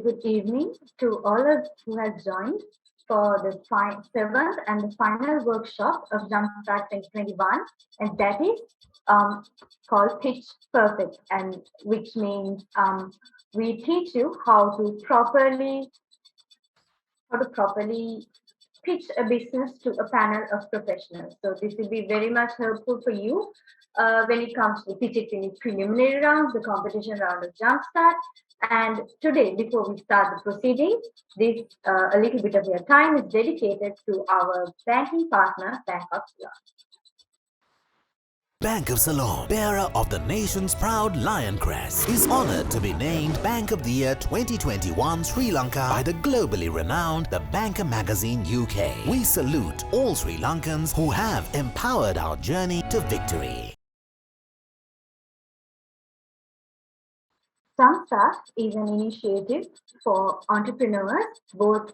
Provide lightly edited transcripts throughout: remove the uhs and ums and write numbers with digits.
good evening to all of who has joined for the seventh and the final workshop of Jumpstart 2021, and that is called Pitch Perfect, and which means we teach you how to properly pitch a business to a panel of professionals. So this will be very much helpful for you when it comes to pitching in the preliminary round, the competition round of Jumpstart. And today, before we start the proceedings, this a little bit of your time is dedicated to our banking partner, Bank of Ceylon. Bank of Ceylon, bearer of the nation's proud lion crest, is honoured to be named Bank of the Year 2021 Sri Lanka by the globally renowned The Banker magazine UK. We salute all Sri Lankans who have empowered our journey to victory. Jumpstart is an initiative for entrepreneurs, both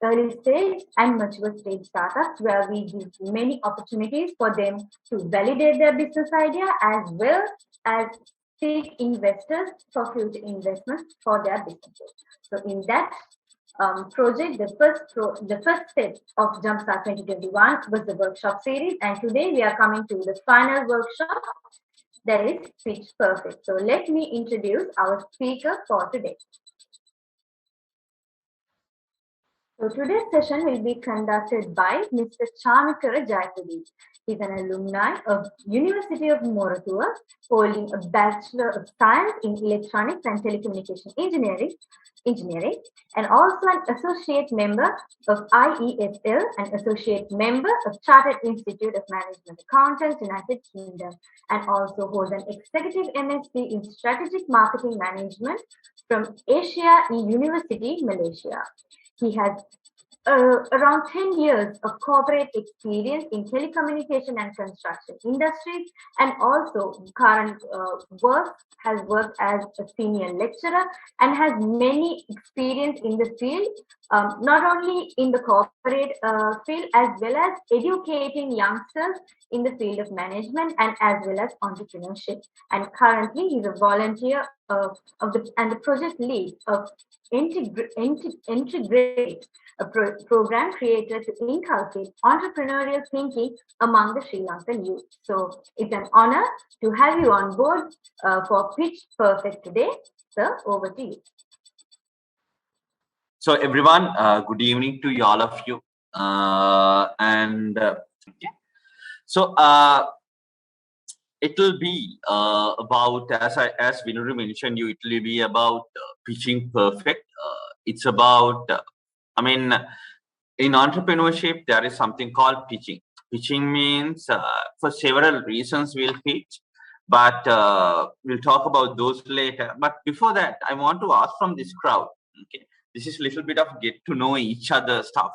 early stage and mature stage startups, where we give many opportunities for them to validate their business idea as well as seek investors for future investments for their businesses. So in that project, the first step of Jumpstart 2021 was the workshop series, and today we are coming to the final workshop, that is Pitch Perfect. So let me introduce our speaker for today. So today's session will be conducted by Mr. Chamikara Jayakody. He's an alumni of University of Moratuwa, holding a Bachelor of Science in Electronics and Telecommunication Engineering, and also an associate member of IESL, an associate member of Chartered Institute of Management Accountants, United Kingdom, and also holds an executive MSc in Strategic Marketing Management from Asia University, Malaysia. He has around 10 years of corporate experience in telecommunication and construction industries, and also current has worked as a senior lecturer and has many experience in the field, not only in the corporate field as well as educating youngsters in the field of management and as well as entrepreneurship. And currently he's a volunteer and the project lead of Integrate, a program created to inculcate entrepreneurial thinking among the Sri Lankan youth. So it's an honor to have you on board for Pitch Perfect today. Sir, over to you. So everyone, good evening to all of you. It will be about, as Vinuru mentioned you, it will be about pitching perfect. It's about, in entrepreneurship, there is something called pitching. Pitching means, for several reasons we'll pitch, but we'll talk about those later. But before that, I want to ask from this crowd, okay? This is a little bit of get to know each other stuff.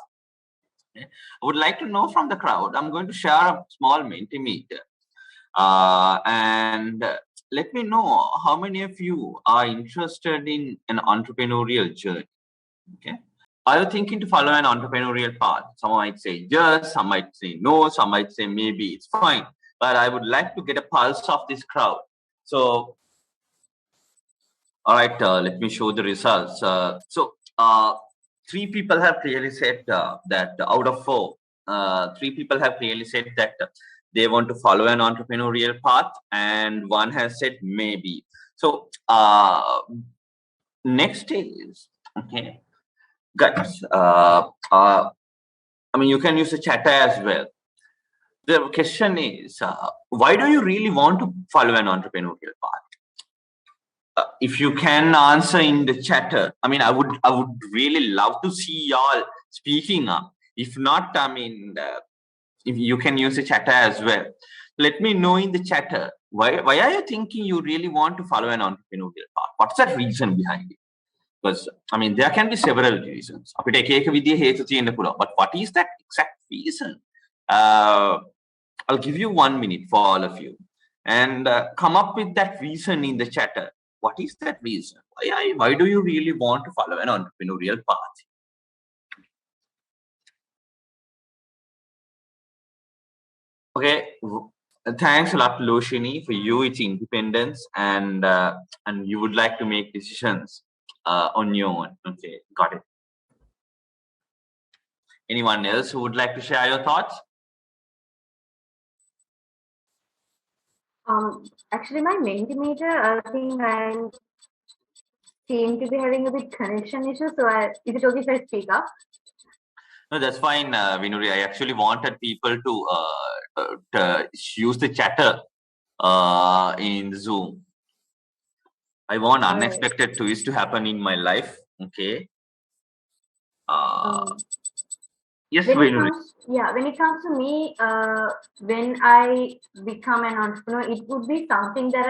Okay? I would like to know from the crowd. I'm going to share a small Mentimeter. And let me know how many of you are interested in an entrepreneurial journey. Okay, are you thinking to follow an entrepreneurial path? Some might say yes, some might say no, some might say maybe it's fine. But I would like to get a pulse of this crowd. So, all right, let me show the results. Three people have clearly said that out of four, 3 people have clearly said that they want to follow an entrepreneurial path, and one has said maybe. So next is, okay, guys, you can use a chatter as well. The question is, why do you really want to follow an entrepreneurial path? If you can answer in the chatter, I would really love to see y'all speaking up. If not, if you can use the chatter as well. Let me know in the chatter, why are you thinking you really want to follow an entrepreneurial path? What's that reason behind it? Because there can be several reasons. But what is that exact reason? I'll give you 1 minute for all of you, and come up with that reason in the chatter. What is that reason? Why do you really want to follow an entrepreneurial path? Okay, thanks a lot, Loshini. For you, it's independence, and you would like to make decisions. on your own. Okay, got it. Anyone else who would like to share your thoughts? Actually, my Mentimeter, I think I seem to be having a bit connection issue. So, is it okay if I speak up? No, that's fine, Vinuri. I actually wanted people to use the chatter in Zoom. I want unexpected twists to happen in my life. Okay. Yes, Vinuri. When it comes to me, when I become an entrepreneur, it would be something that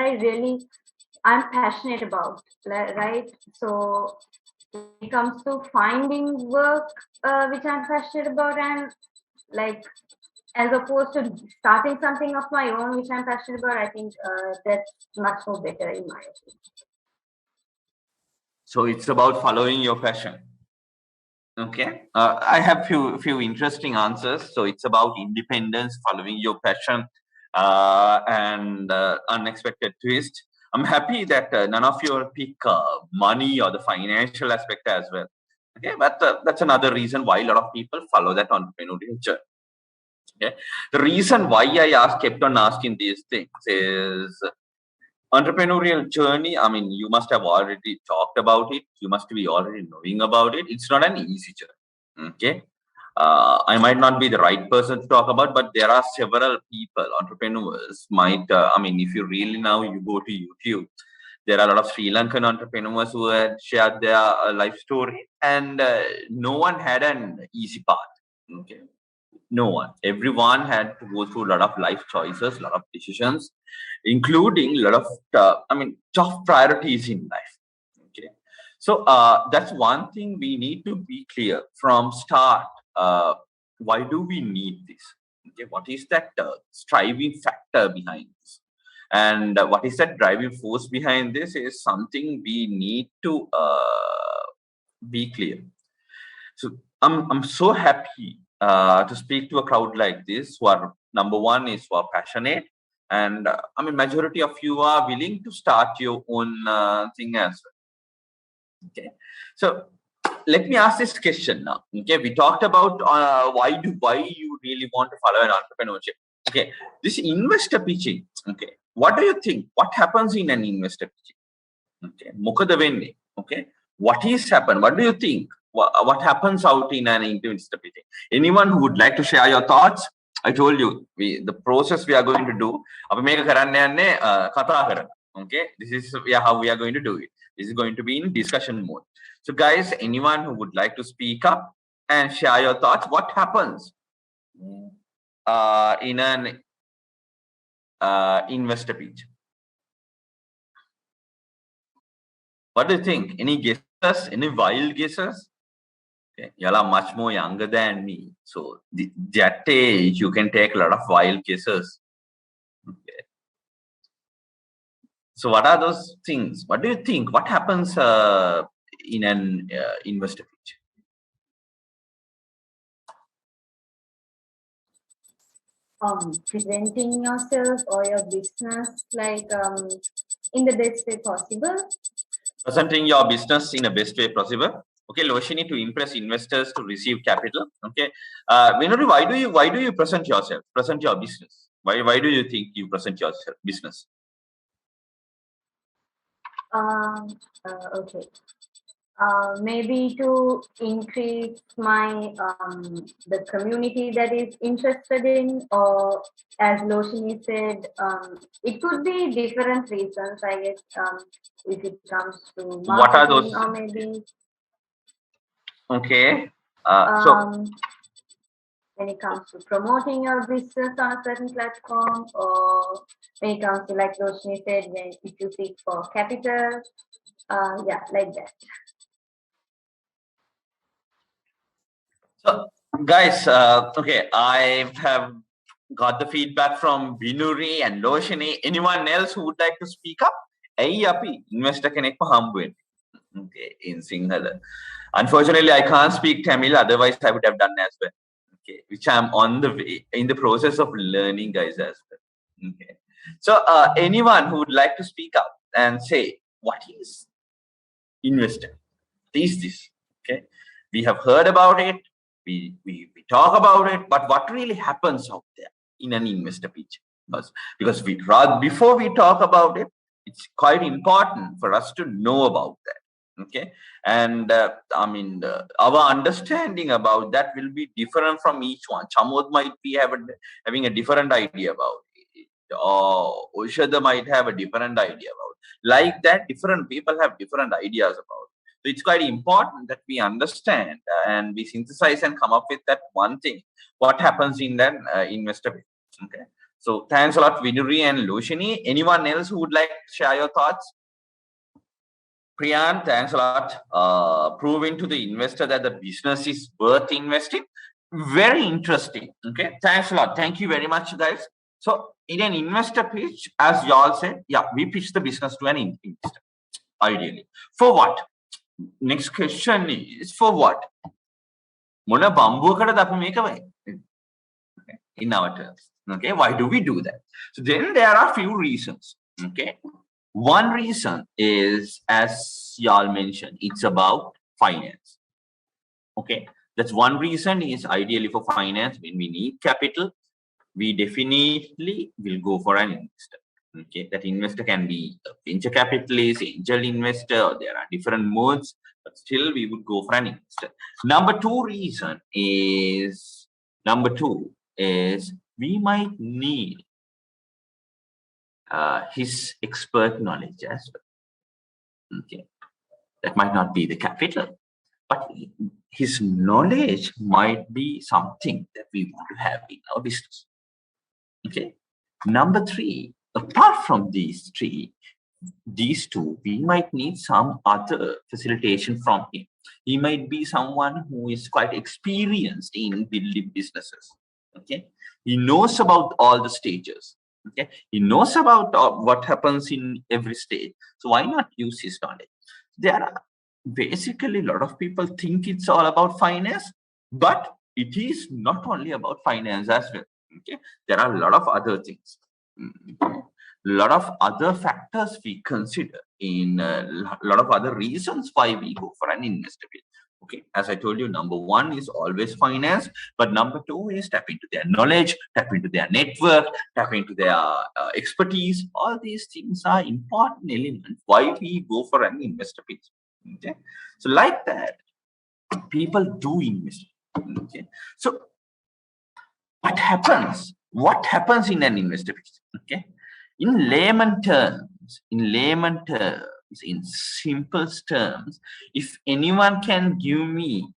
I'm passionate about, right? So when it comes to finding work, which I'm passionate about, and like as opposed to starting something of my own, which I'm passionate about, I think that's much more better in my opinion. So it's about following your passion. Okay, I have few interesting answers. So it's about independence, following your passion, and unexpected twist. I'm happy that none of you pick money or the financial aspect as well. Okay, but that's another reason why a lot of people follow that entrepreneurial journey. Okay, the reason why I kept on asking these things is entrepreneurial journey. I mean, you must have already talked about it. You must be already knowing about it. It's not an easy journey. Okay. I might not be the right person to talk about, but there are several people, entrepreneurs might, I mean, if you really now you go to YouTube, there are a lot of Sri Lankan entrepreneurs who had shared their life story, and no one had an easy path. Okay. No one. Everyone had to go through a lot of life choices, a lot of decisions, including a lot of, tough priorities in life. Okay. So that's one thing we need to be clear from start. Why do we need this? Okay. What is that striving factor behind this? And what is that driving force behind this is something we need to be clear. So I'm so happy to speak to a crowd like this who are number one is who are passionate, and majority of you are willing to start your own thing as well. Okay, so let me ask this question now. Okay, we talked about why you really want to follow an entrepreneurship. Okay, this investor pitching. Okay, what do you think? What happens in an investor pitching? Okay, මොකද වෙන්නේ? Okay, what is happen? What do you think? What happens out in an investor pitching? Anyone who would like to share your thoughts? I told you the process we are going to do. අපි මේක කරන්න යන්නේ කතා කරන. Okay, this is how we are going to do it. This is going to be in discussion mode. So guys, anyone who would like to speak up and share your thoughts, what happens in an investor pitch? What do you think? Any guesses? Any wild guesses? Okay. Y'all are much more younger than me. So that age, you can take a lot of wild guesses. Okay. So what are those things? What do you think? What happens in an investor pitch? Presenting yourself or your business in the best way possible. Presenting your business in the best way possible. Okay, Loshini, to impress investors to receive capital. Okay, Vinuri, why do you present yourself? Present your business. Why do you think you present your business? Okay. Maybe to increase my the community that is interested in, or as Loshini said, it could be different reasons, I guess. If it comes to marketing, what are those? Or maybe. Okay. So when it comes to promoting your business on a certain platform, or when it comes to, like Roshni said, if you seek for capital, like that. So guys, okay, I have got the feedback from Vinuri and Loshini. Anyone else who would like to speak up? Hey, api investor kenekku hambu wenni. Okay, in Sinhala. Unfortunately, I can't speak Tamil. Otherwise, I would have done as well. Okay, which I'm on the way, in the process of learning, guys, as well. Okay, so anyone who would like to speak up and say what is investor. Is this, okay? We have heard about it, we talk about it, but what really happens out there in an investor pitch? Because before we talk about it, it's quite important for us to know about that, okay? And our understanding about that will be different from each one. Chamod might be having a different idea about it, or Ushada might have a different idea about it. Like that, different people have different ideas about it. So it's quite important that we understand and we synthesize and come up with that one thing, what happens in that investor pitch, okay? So thanks a lot, Vinuri and Lushini. Anyone else who would like to share your thoughts? Priyan, thanks a lot. Proving to the investor that the business is worth investing. Very interesting. Okay, thanks a lot. Thank you very much, guys. So in an investor pitch, as you all said, yeah, we pitch the business to an investor, ideally. For what? Next question is for what? Mona bamboo in our terms. Okay, why do we do that? So then there are a few reasons. Okay, one reason is, as y'all mentioned, it's about finance. Okay, that's one reason is ideally for finance. When we need capital, we definitely will go for an investor. Okay, that investor can be a venture capitalist, angel investor, or there are different modes, but still we would go for an investor. Number two is we might need his expert knowledge as well. Okay, that might not be the capital, but his knowledge might be something that we want to have in our business. Okay, number three, apart from these two, we might need some other facilitation from him. He might be someone who is quite experienced in building businesses. Okay, he knows about all the stages. Okay, he knows about what happens in every stage. So why not use his knowledge? There are basically a lot of people think it's all about finance, but it is not only about finance as well. Okay, there are a lot of other things. Okay. A lot of other factors we consider in a lot of other reasons why we go for an investor pitch. Okay, as I told you, number one is always finance, but number two is tap into their knowledge, tap into their network, tap into their expertise. All these things are important elements why we go for an investor pitch. Okay, so like that, people do invest. Okay, so what happens? What happens in an investor pitch? Okay, in layman terms, in simple terms, if anyone can give me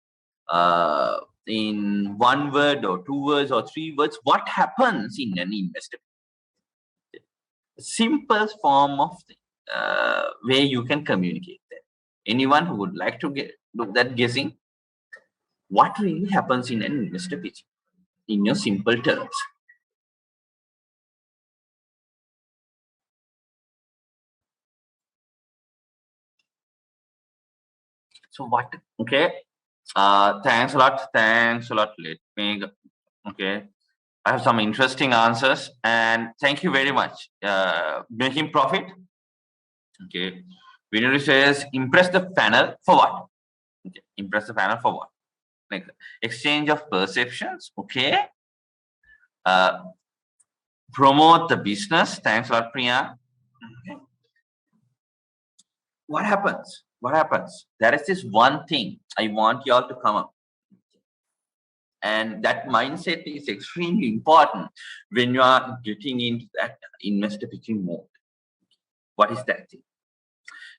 in one word or two words or three words, what happens in an investor pitch? A simple form of way you can communicate that. Anyone who would like to do that guessing, what really happens in an investor pitch in your simple terms? So what? Okay. Thanks a lot. Let me. Okay. I have some interesting answers, and thank you very much. Making profit. Okay. Vinuri says, impress the panel for what? Okay. Impress the panel for what? Like exchange of perceptions. Okay. Promote the business. Thanks a lot, Priya. Okay. What happens? What happens? There is this one thing I want you all to come up. And that mindset is extremely important when you are getting into that investor pitching mode. What is that thing?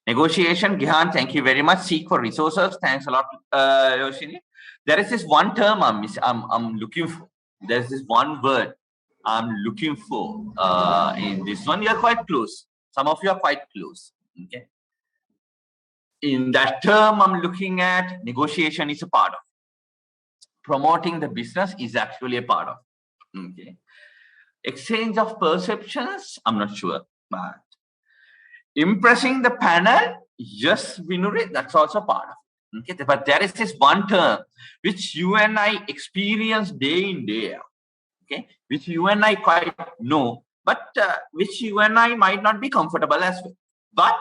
Negotiation, Gihan, thank you very much. Seek for resources. Thanks a lot, Yoshini. There is this one term I'm looking for. There's this one word I'm looking for in this one. You're quite close. Some of you are quite close. Okay. In that term I'm looking at, negotiation is a part of. Promoting the business is actually a part of. Okay. Exchange of perceptions, I'm not sure, but impressing the panel, yes, Vinuri, that's also part of it. Okay. But there is this one term which you and I experience day in, day out. Okay, which you and I quite know, but which you and I might not be comfortable as well. But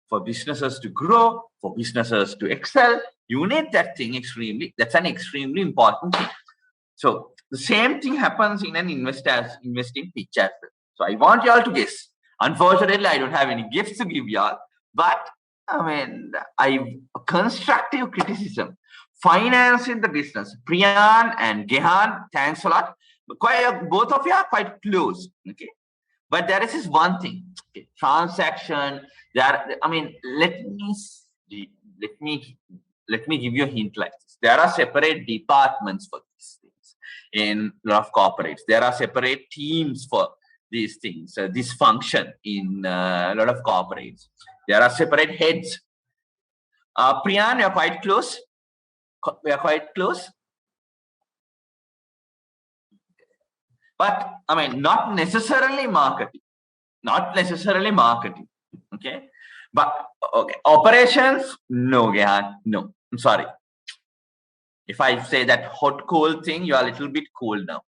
for businesses to grow, for businesses to excel, you need that thing that's an extremely important thing. So the same thing happens in an investing pitch as well. So I want you all to guess. Unfortunately, I don't have any gifts to give y'all, but constructive criticism. Financing the business. Priyan and Gehan, thanks a lot. Both of you are quite close. Okay. But there is this one thing. Okay. Transaction. Let me give you a hint like this. There are separate departments for these things in a lot of corporates. There are separate teams for these things, this function in a lot of corporates. There are separate heads. Priyan, you're quite close. We are quite close. But not necessarily marketing. Not necessarily marketing. Okay. But okay. Operations, no, Gehan. No. I'm sorry. If I say that hot cold thing, you are a little bit cold now.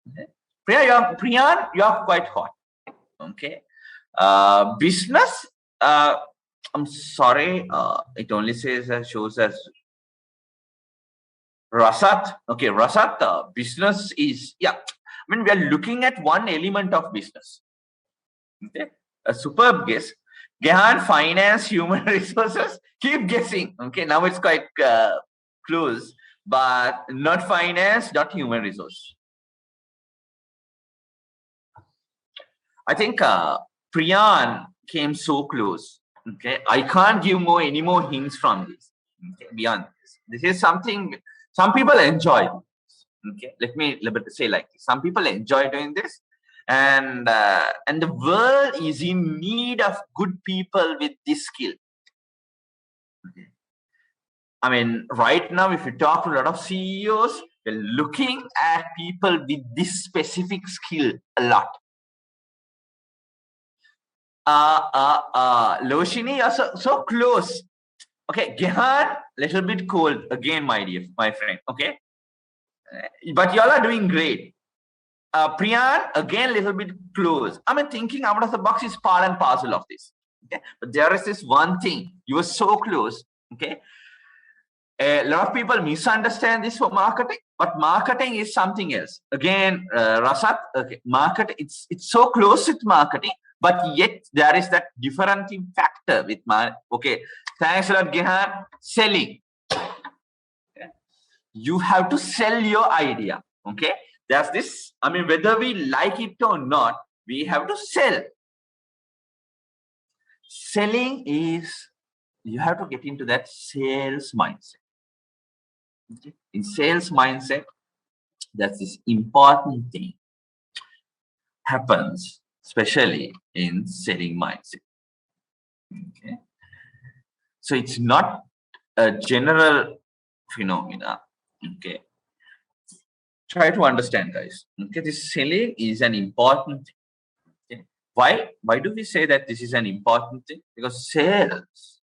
Okay. Priyan, you are quite hot. Okay. Business, I'm sorry, it only shows as Rasat. Okay, Rasat, business is, we are looking at one element of business. Okay, a superb guess. Gehan, finance, human resources, keep guessing. Okay, now it's quite close, but not finance, not human resource. I think Priyan came so close. Okay, I can't give any more hints from this. Okay, beyond this, this is something some people enjoy. Okay, let me say like this. Some people enjoy doing this, and the world is in need of good people with this skill. Okay. Right now, if you talk to a lot of CEOs, they're looking at people with this specific skill a lot. Loshini, you're so close. Okay, Gehan, little bit cold again, my friend. Okay, but y'all are doing great. Priyan, again, little bit close. Thinking out of the box is part and parcel of this. Okay, but there is this one thing. You were so close. Okay, a lot of people misunderstand this for marketing, but marketing is something else. Again, Rasat, okay, it's so close with marketing. But yet there is that differentiating factor with okay. Thanks a lot, Gehan. Selling. Okay. You have to sell your idea. Okay. There's this, whether we like it or not, we have to sell. Selling is, you have to get into that sales mindset. Okay. In sales mindset, that's this important thing happens, especially in selling mindset. Okay. So it's not a general phenomena. Okay. Try to understand, guys. Okay, this selling is an important thing. Okay. Why do we say that this is an important thing? Because sales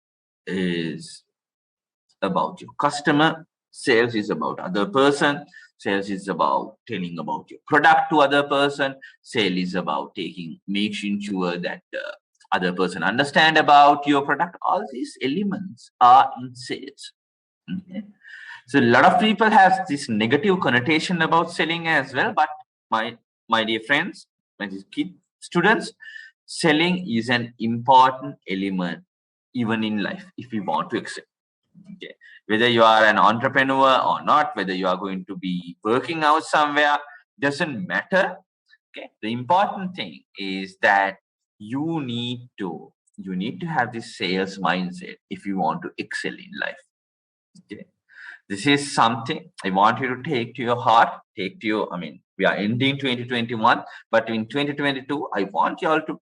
is about your customer, sales is about other person, sales is about telling about your product to other person, sale is about making sure that other person understand about your product. All these elements are in sales. Okay. So a lot of people have this negative connotation about selling as well, but my dear friends, my students, selling is an important element even in life if we want to excel. Okay. Whether you are an entrepreneur or not, whether you are going to be working out somewhere, doesn't matter. Okay. The important thing is that you need to have this sales mindset if you want to excel in life. Okay. This is something I want you to take to your heart, we are ending 2021, but in 2022, I want you all to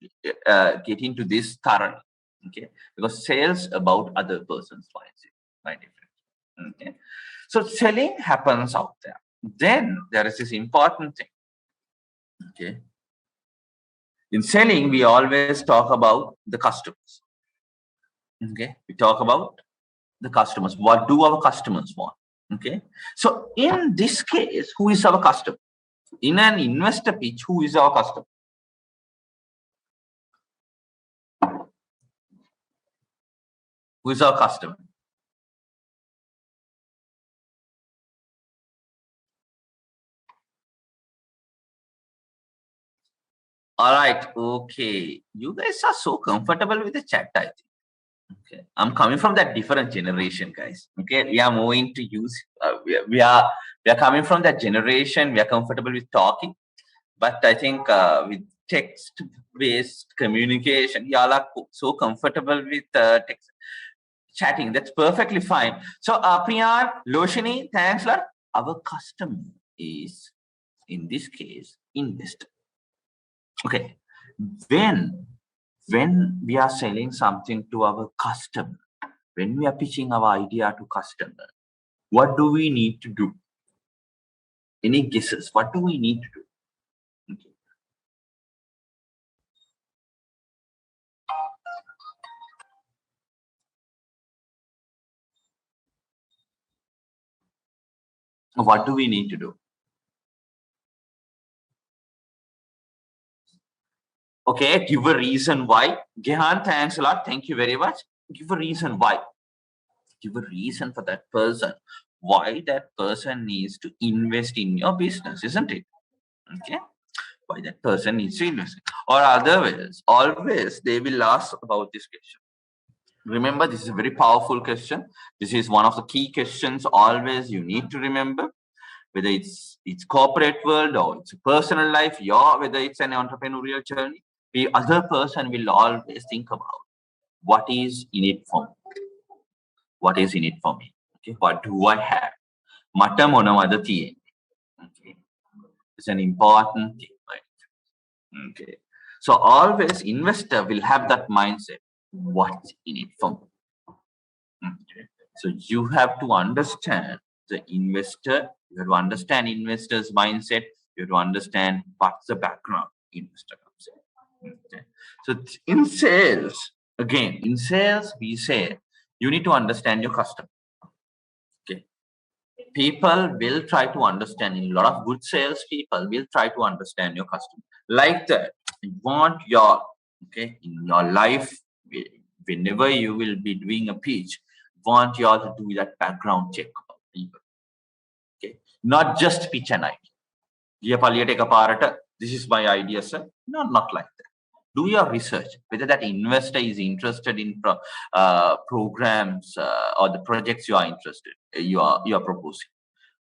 get into this thoroughly. Okay. Because sales about other person's mindset, my different. Okay. So selling happens out there. Then there is this important thing. Okay. In selling, we always talk about the customers. Okay. We talk about the customers. What do our customers want? Okay. So in this case, who is our customer? In an investor pitch, who is our customer? Who is our customer? All right. Okay. You guys are so comfortable with the chat, I think. Okay. I'm coming from that different generation, guys. Okay. We are moving to use, we are coming from that generation. We are comfortable with talking. But I think with text-based communication, y'all are so comfortable with text chatting. That's perfectly fine. So, Priyan, Loshini, thanks a lot. Our customer is, in this case, investor. Okay. When we are selling something to our customer, when we are pitching our idea to customer, what do we need to do? Any guesses? What do we need to do? Okay. What do we need to do? Okay, give a reason why. Gehan, thanks a lot. Thank you very much. Give a reason why. Give a reason for that person. Why that person needs to invest in your business, isn't it? Okay. Why that person needs to invest. Or otherwise, always they will ask about this question. Remember, this is a very powerful question. This is one of the key questions always you need to remember. Whether it's corporate world or it's a personal life, whether it's an entrepreneurial journey, the other person will always think about what is in it for me. What is in it for me? Okay, what do I have? Mata monavada thiye. Okay, it's an important thing, right? Okay, so always investor will have that mindset. What's in it for me? Okay. So you have to understand the investor. You have to understand investor's mindset. You have to understand what's the background investor comes in. Okay. So in sales, again, in sales, we say you need to understand your customer. Okay. People will try to understand. A lot of good sales people will try to understand your customer. Like that, you want your in your life, whenever you will be doing a pitch, want you all to do that background check about people. Okay, not just pitch an idea. This is my idea, sir. No, not like that. Do your research whether that investor is interested in programs or the projects you are interested. You are proposing.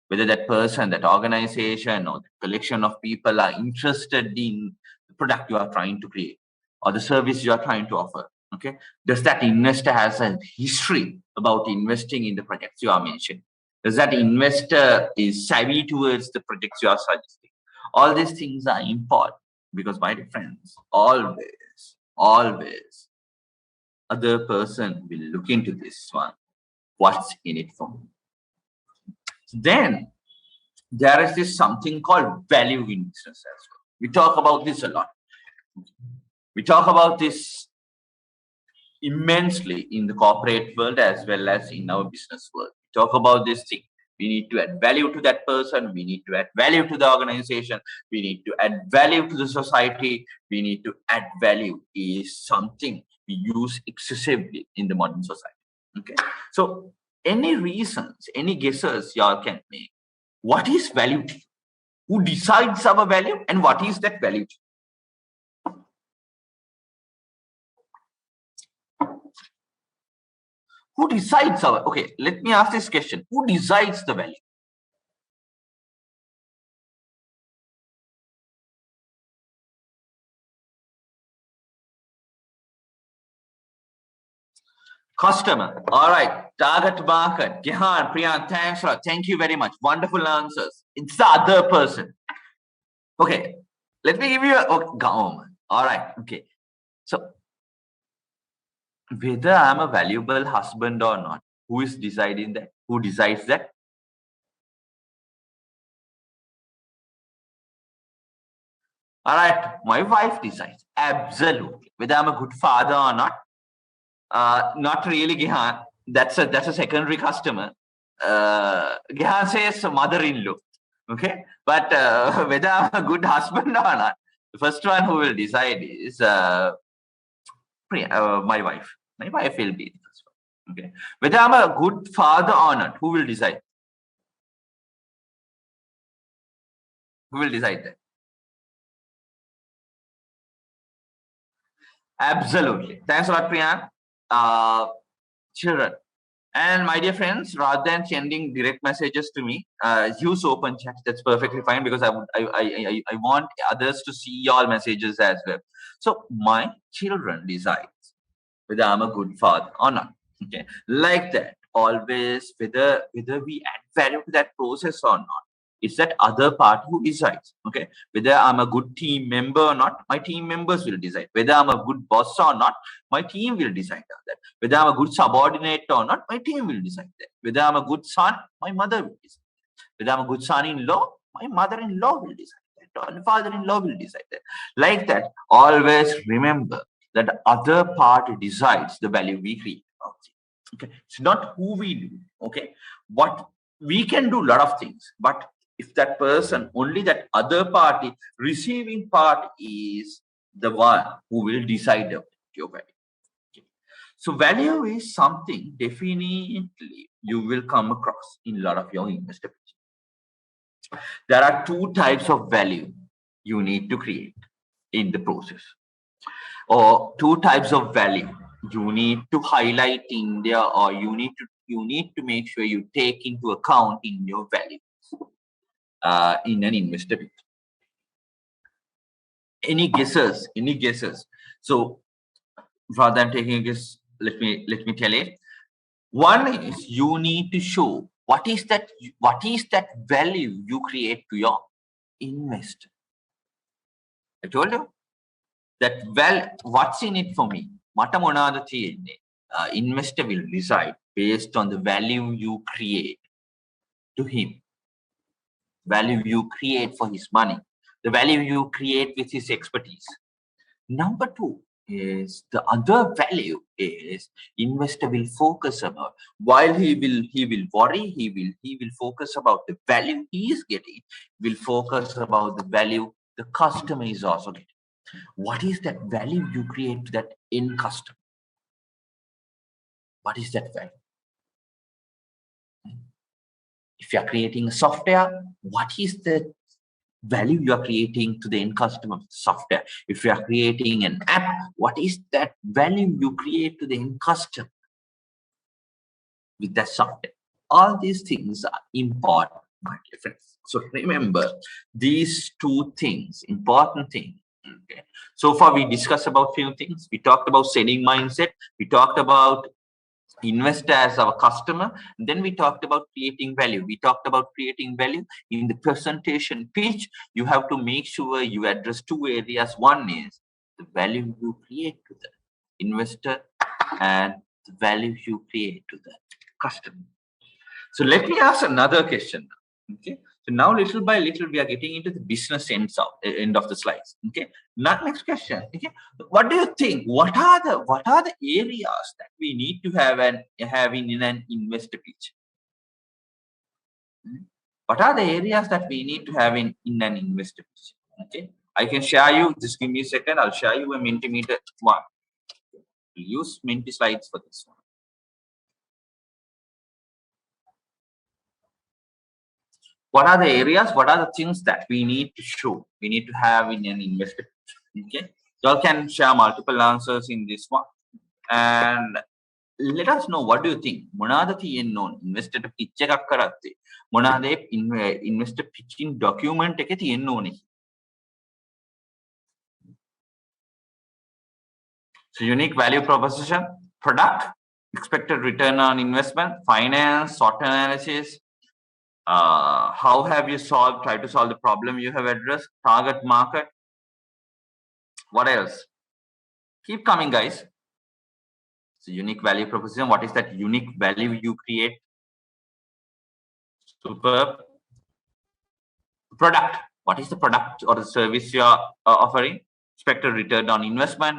Whether that person, that organization, or the collection of people are interested in the product you are trying to create or the service you are trying to offer. Okay, does that investor has a history about investing in the projects you are mentioning? Does that investor is savvy towards the projects you are suggesting? All these things are important because, my dear friends, always, other person will look into this one. What's in it for me? Then there is this something called value in business as well. We talk about this a lot. We talk about this immensely in the corporate world as well as in our business world. We talk about this thing. We need to add value to that person. We need to add value to the organization. We need to add value to the society. We need to add value is something we use excessively in the modern society. Okay. So any reasons, any guesses y'all can make. What is value to you? Who decides our value and what is that value to you? Who decides our, okay, let me ask this question. Who decides the value? Customer. All right. Target market. Gehan, Priyan, thanks a lot. Thank you very much. Wonderful answers. It's the other person. Okay. Let me give you a government. All right. Okay. So whether I'm a valuable husband or not, who is deciding that? Who decides that? All right, my wife decides. Absolutely. Whether I'm a good father or not. Not really, Gihan. That's a secondary customer. Gihan says mother-in-law. Okay, but whether I'm a good husband or not, the first one who will decide is my wife. My wife will be the first one. Okay. Whether I'm a good father or not, who will decide? Who will decide that? Absolutely. Thanks a lot, Priyan. Children. And my dear friends, rather than sending direct messages to me, use open chat. That's perfectly fine because I want others to see your messages as well. So my children decide whether I'm a good father or not. Okay, like that. Always, whether we add value to that process or not, it's that other part who decides. Okay, whether I'm a good team member or not, my team members will decide. Whether I'm a good boss or not, my team will decide on that. Whether I'm a good subordinate or not, my team will decide that. Whether I'm a good son, my mother will decide. Whether I'm a good son-in-law, my mother-in-law will decide that, or the father-in-law will decide that. Like that, always remember that the other party decides the value we create. Okay, it's not who we do. Okay, what we can do a lot of things, but if that person, only that other party, receiving part is the one who will decide your value. Okay. So value is something definitely you will come across in a lot of your investor pitch. There are two types of value you need to create in the process, or two types of value you need to highlight in there, or you need to make sure you take into account in your value in an investor pitch. Any guesses? Any guesses? So rather than taking a guess, let me tell it. One is you need to show what is that value you create to your investor. I told you that, well, what's in it for me? මට මොනවද තියෙන්නේ? Investor will decide based on the value you create to him, value you create for his money, the value you create with his expertise. Number two is the other value is investor will focus about, while he will worry, he will focus about the value he is getting, will focus about the value the customer is also getting. What is that value you create to that end customer? What is that value? If you are creating a software, what is the value you are creating to the end customer of the software? If you are creating an app, what is that value you create to the end customer with that software? All these things are important, my dear friends. So remember these two things, important things. Okay. So far we discussed about few things. We talked about selling mindset. We talked about investor as our customer. Then we talked about creating value. We talked about creating value in the presentation pitch. You have to make sure you address two areas. One is the value you create to the investor and the value you create to the customer. So let me ask another question. Okay. So now little by little we are getting into the business end of the slides. Okay. Next question. Okay. What do you think? What are the areas that we need to have in an investor pitch? What are the areas that we need to have in an investor pitch? Okay. I can share you. Just give me a second. I'll share you a Mentimeter one. We'll use Menti slides for this one. What are the areas? What are the things that we need to show? We need to have in an investor pitch. Okay. You all can share multiple answers in this one. And let us know, what do you think? මොනවාද තියෙන්න ඕන investor pitch එකක් කරද්දී? මොනවාද investor pitching document එකේ තියෙන්න ඕනේ? So unique value proposition, product, expected return on investment, finance, SWOT analysis, how have you tried to solve the problem you have addressed, target market. What else? Keep coming, guys. So unique value proposition, what is that unique value you create? Superb. Product, what is the product or the service you are offering? Expected return on investment.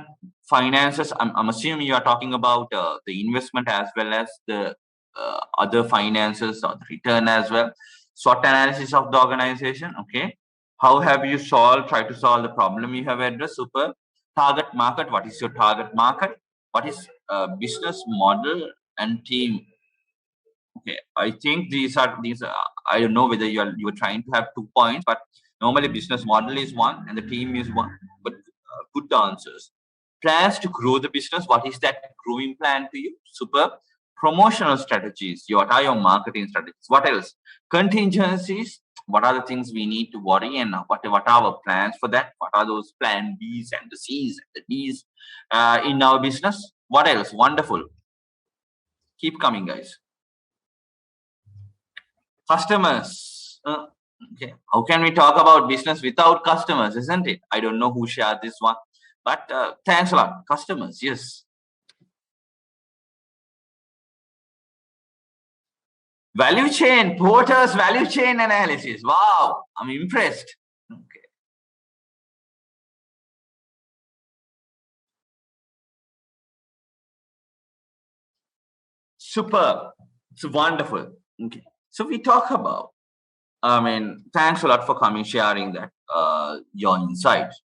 Finances, I'm assuming you are talking about the investment as well as the other finances or the return as well. SWOT analysis of the organization. Okay. How have you tried to solve the problem you have addressed? Super. Target market, what is your target market? What is business model and team. Okay, I think these are I don't know whether you are trying to have 2 points, but normally business model is one and the team is one. But good answers. Plans to grow the business. What is that growing plan to you? Super. Promotional strategies. What are your marketing strategies? What else? Contingencies. What are the things we need to worry and what are our plans for that? What are those plan Bs and the Cs and the Ds in our business? What else? Wonderful. Keep coming, guys. Customers. Okay. How can we talk about business without customers, isn't it? I don't know who shared this one, but thanks a lot. Customers, yes. Value chain, Porter's value chain analysis. Wow, I'm impressed. Okay. Superb. It's wonderful. Okay. So we talk about, thanks a lot for coming, sharing that, your insights.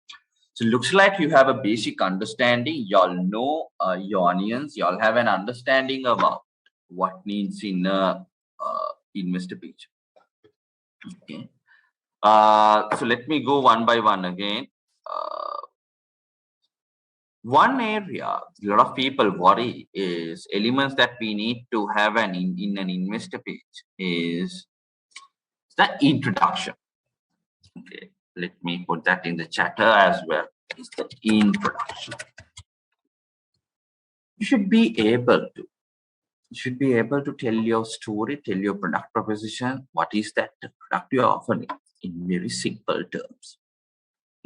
So looks like you have a basic understanding. Y'all know your onions. Y'all have an understanding about what needs in a investor pitch. Okay. So let me go one by one again. One area a lot of people worry is elements that we need to have in an investor pitch is the introduction. Okay, let me put that in the chatter as well. It's the introduction. You should be able to tell your story, tell your product proposition. What is that product you're offering in very simple terms?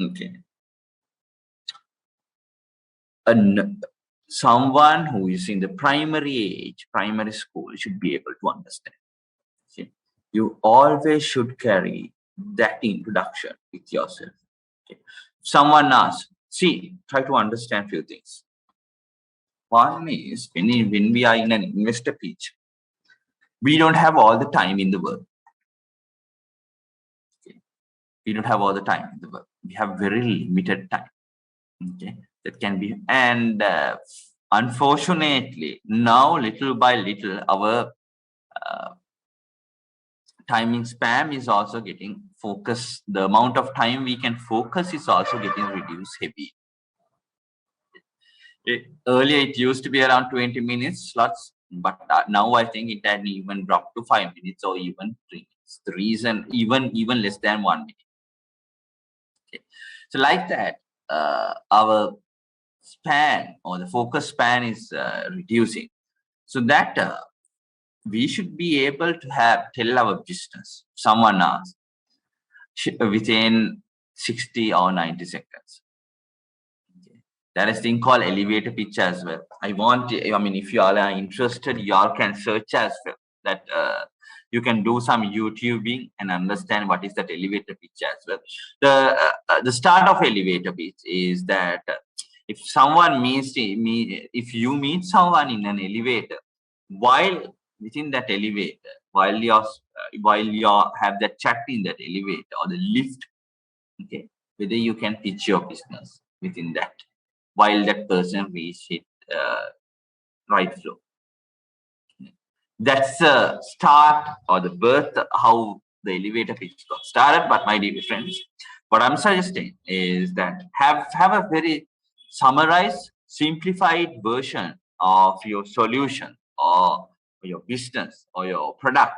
Okay. Someone who is in the primary age, primary school, should be able to understand. Okay. You always should carry that introduction with yourself. Okay. Someone asks, try to understand few things. One is when we are in an investor pitch, we don't have all the time in the world. Okay. We don't have all the time in the world. We have very limited time. Okay. That can be, and unfortunately, now little by little, our timing span is also getting focused. The amount of time we can focus is also getting reduced heavy. Earlier, it used to be around 20 minutes slots, but now I think it had even dropped to 5 minutes or even 3 minutes. The reason, even less than 1 minute. Okay. So like that, our span or the focus span is reducing. So that we should be able to tell our business, someone asks, within 60 or 90 seconds. Okay. There is a thing called elevator pitch as well. If you all are interested, you all can search as well. That you can do some YouTubing and understand what is that elevator pitch as well. The start of elevator pitch is that if you meet someone in an elevator, while within that elevator, while you have that chat in that elevator or the lift, okay, whether you can pitch your business within that, while that person reach it right flow. That's the start or the birth, how the elevator pitch got started. But my dear friends, what I'm suggesting is that have a very summarized, simplified version of your solution or your business or your product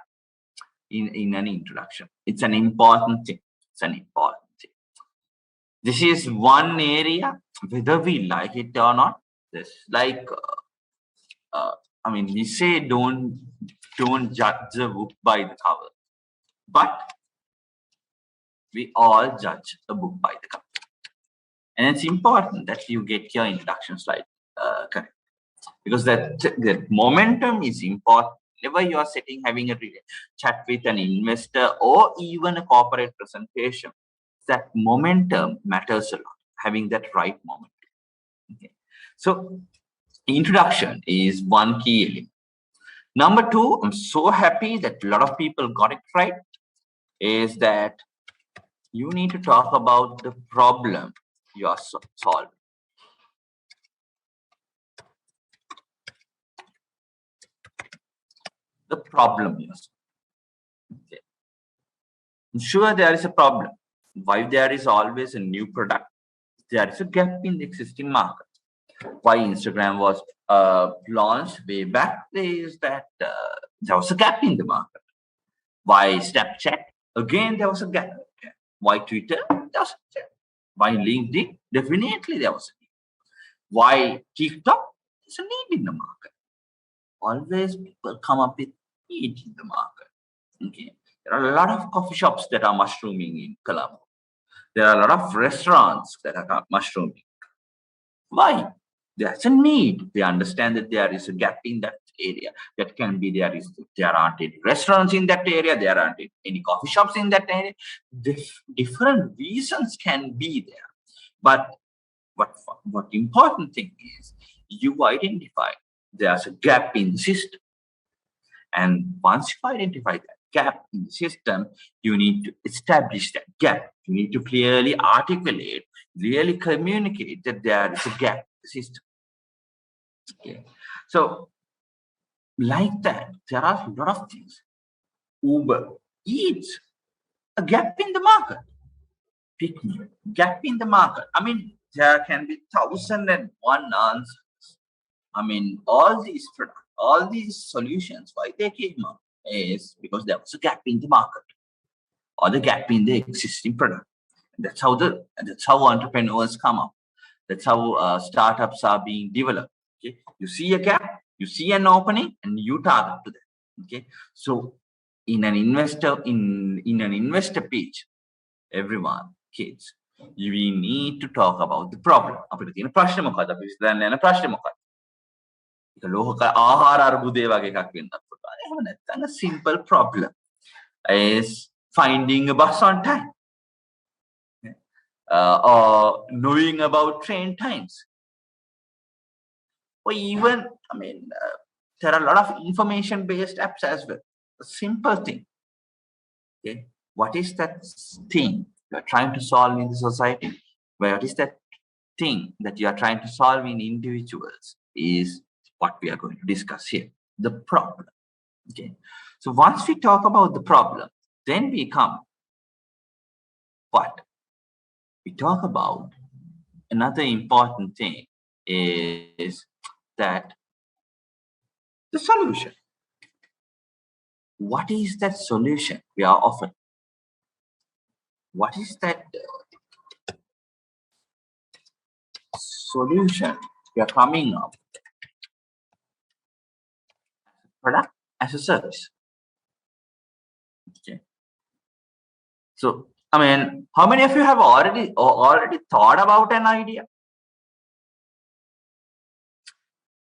in an introduction. It's an important thing. This is one area, whether we like it or not. This like we say don't judge the book by the cover, but we all judge a book by the cover. And it's important that you get your introduction slide correct, because that momentum is important. Whenever you are having a chat with an investor or even a corporate presentation, that momentum matters a lot, having that right momentum. Okay. So introduction is one key element. Number two, I'm so happy that a lot of people got it right, is that you need to talk about the problem you are solving. the problem is. Okay. Sure, there is a problem. Why there is always a new product? There is a gap in the existing market. Why Instagram was launched way back is that there was a gap in the market. Why Snapchat? Again, there was a gap. Why Twitter? There was a gap. Why LinkedIn? Definitely there was a need. Why TikTok? There's a need in the market. Always people come up with need in the market. Okay. There are a lot of coffee shops that are mushrooming in Colombo. There are a lot of restaurants that are mushrooming. Why? There's a need. We understand that there is a gap in that area. That can be there aren't any restaurants in that area. There aren't any coffee shops in that area. Different reasons can be there. But what important thing is you identify there's a gap in the system. And once you identify that gap in the system, you need to establish that gap. You need to clearly articulate, really communicate that there is a gap in the system. Okay. So, like that, there are a lot of things. Uber Eats, a gap in the market. Pick me, gap in the market. I mean, there can be 1,001 answers. I mean, all these products, all these solutions, why they came up is because there was a gap in the market or the gap in the existing product. That's how entrepreneurs come up. That's how startups are being developed. Okay, you see a gap, you see an opening, and you target to that. Okay, so in an investor pitch, everyone, kids, we need to talk about the problem. අපිට තියෙන ප්‍රශ්නේ මොකක්ද? අපි විසඳන්න යන ප්‍රශ්නේ මොකක්ද? ඒක ලෝක ආහාර අර්බුදය වගේ එකක් වෙන්නත් පුළුවන්. එහෙම නැත්නම් a simple problem is finding a bus on time. Or knowing about train times. Or even, I mean, there are a lot of information-based apps as well. A simple thing. Okay, what is that thing you are trying to solve in the society? What is that thing that you are trying to solve in individuals is what we are going to discuss here. The problem. Okay. So once we talk about the problem, then we come what? We talk about another important thing is that the solution. What is that solution we are offering? What is that solution we are coming up? Product as a service. Okay. So, I mean, how many of you have already thought about an idea?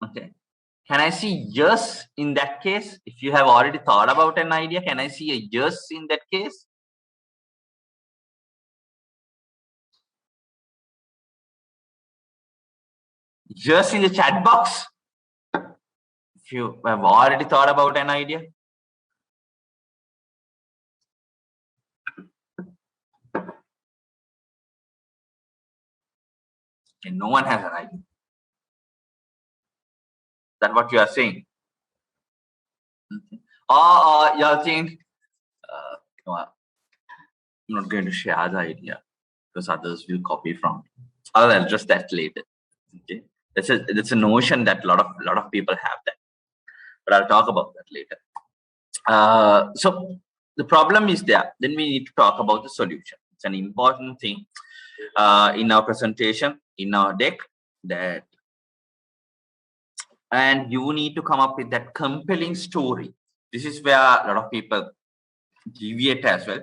Okay. Can I see yes in that case? If you have already thought about an idea, can I see a yes in that case? Yes in the chat box. If you have already thought about an idea. Okay, no one has an idea. That's what you are saying. Or you are saying, no, I'm not going to share the idea because others will copy from. I'll address that later. Okay, that's a notion that a lot of people have that, but I'll talk about that later. So the problem is there. Then we need to talk about the solution. It's an important thing in our presentation, in our deck, that, and you need to come up with that compelling story. This is where a lot of people deviate as well.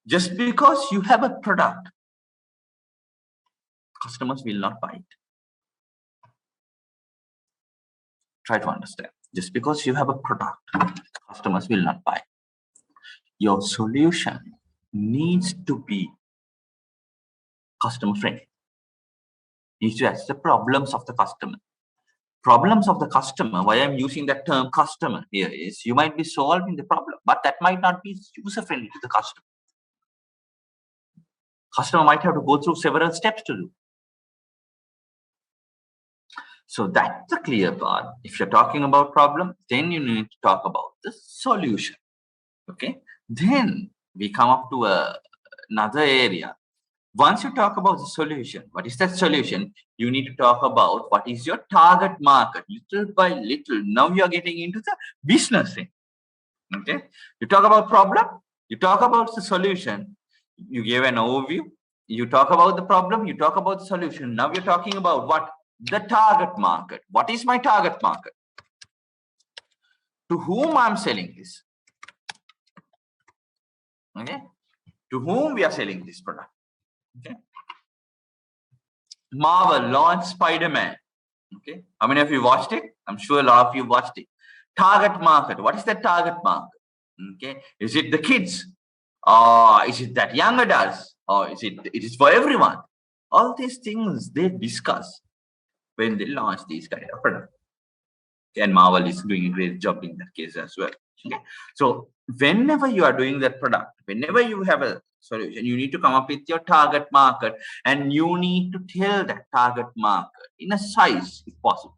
Just because you have a product, customers will not buy it. Try to understand. Just because you have a product, customers will not buy. Your solution needs to be customer friendly. Needs to address the problems of the customer. Problems of the customer, why I'm using that term customer here is you might be solving the problem, but that might not be user friendly to the customer. Customer might have to go through several steps to do. So that's the clear part. If you're talking about problem, then you need to talk about the solution. Okay. Then we come up to another area. Once you talk about the solution, what is that solution? You need to talk about what is your target market. Little by little, now you're getting into the business thing. Okay. You talk about problem, you talk about the solution, you give an overview, you talk about the problem, you talk about the solution. Now you're talking about what? The target market. What is my target market? To whom I'm selling this? Okay. To whom we are selling this product? Okay. Marvel launched Spider-Man. Okay. How many of you watched it? I'm sure a lot of you watched it. Target market. What is the target market? Okay. Is it the kids? Or is it that young adults? Or is it is for everyone? All these things they discuss when they launch these kind of products. And Marvel is doing a great job in that case as well. Okay. So whenever you are doing that product, whenever you have a solution, you need to come up with your target market, and you need to tell that target market in a size if possible.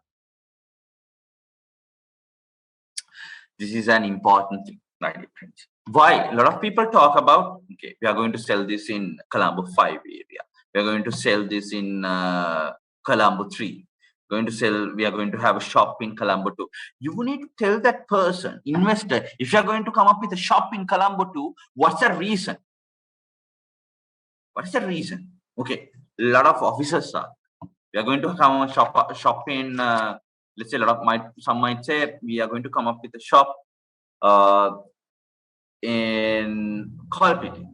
This is an important thing, my dear friends. Why? A lot of people talk about, okay, we are going to sell this in Colombo 5 area. We are going to sell this in Colombo 3. We are going to have a shop in Colombo 2. You need to tell that person, investor, if you are going to come up with a shop in Colombo 2, what's the reason? What is the reason? Okay, a lot of officers are. We are going to come shop in, let's say some might say we are going to come up with a shop in Kolpiti.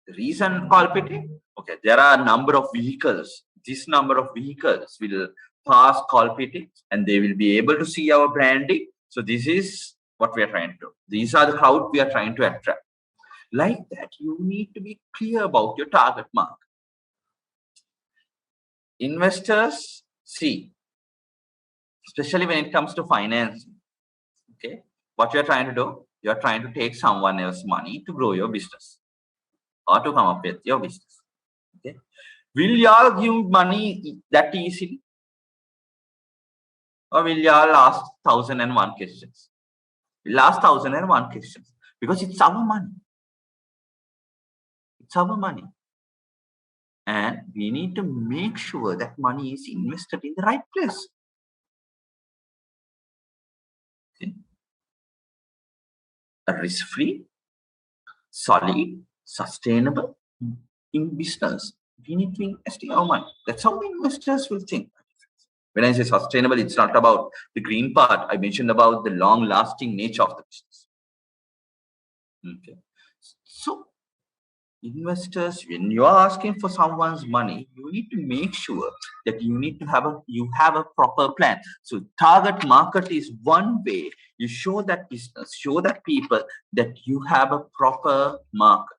The reason Kolpiti? Okay, there are a number of vehicles. This number of vehicles will pass Kolpiti and they will be able to see our branding. So this is what we are trying to do. These are the crowd we are trying to attract. Like that, you need to be clear about your target market. Investors see, especially when it comes to finance, okay, what you are trying to do, you are trying to take someone else's money to grow your business or to come up with your business. Okay, will y'all give money that easily, or will y'all ask 1001 questions? We'll ask 1001 questions because it's our money. It's our money. And we need to make sure that money is invested in the right place. Okay. A risk-free, solid, sustainable in business. We need to invest in our money. That's how investors will think. When I say sustainable, it's not about the green part. I mentioned about the long-lasting nature of the business. Okay. So investors, when you are asking for someone's money, you need to make sure that you have a proper plan. So target market is one way you show that business, show that people that you have a proper market.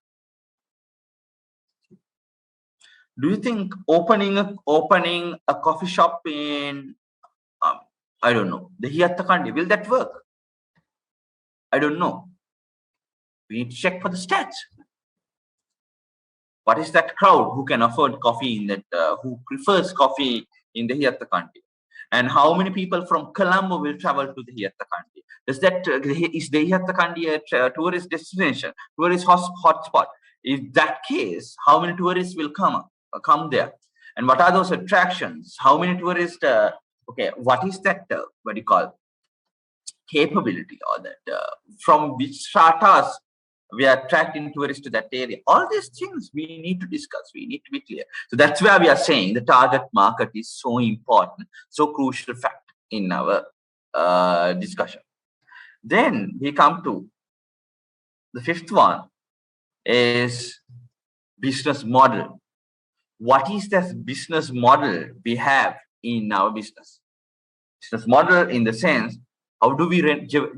Do you think opening a coffee shop in I don't know, the Hiyattakandi, will that work? I don't know. We need to check for the stats. What is that crowd who can afford coffee in that, who prefers coffee in the Hiyattakandi? And how many people from Colombo will travel to the Hiyattakandi? Is the Hiyattakandi a tourist destination, tourist hotspot? In that case, how many tourists will come there? And what are those attractions? How many tourists? Okay, what is that? What do you call capability, or that from which stratas we are attracting tourists to that area? All these things we need to discuss. We need to be clear. So that's where we are saying the target market is so important, so crucial fact in our discussion. Then we come to the fifth one is business model. What is that business model we have in our business? Business model in the sense, how do we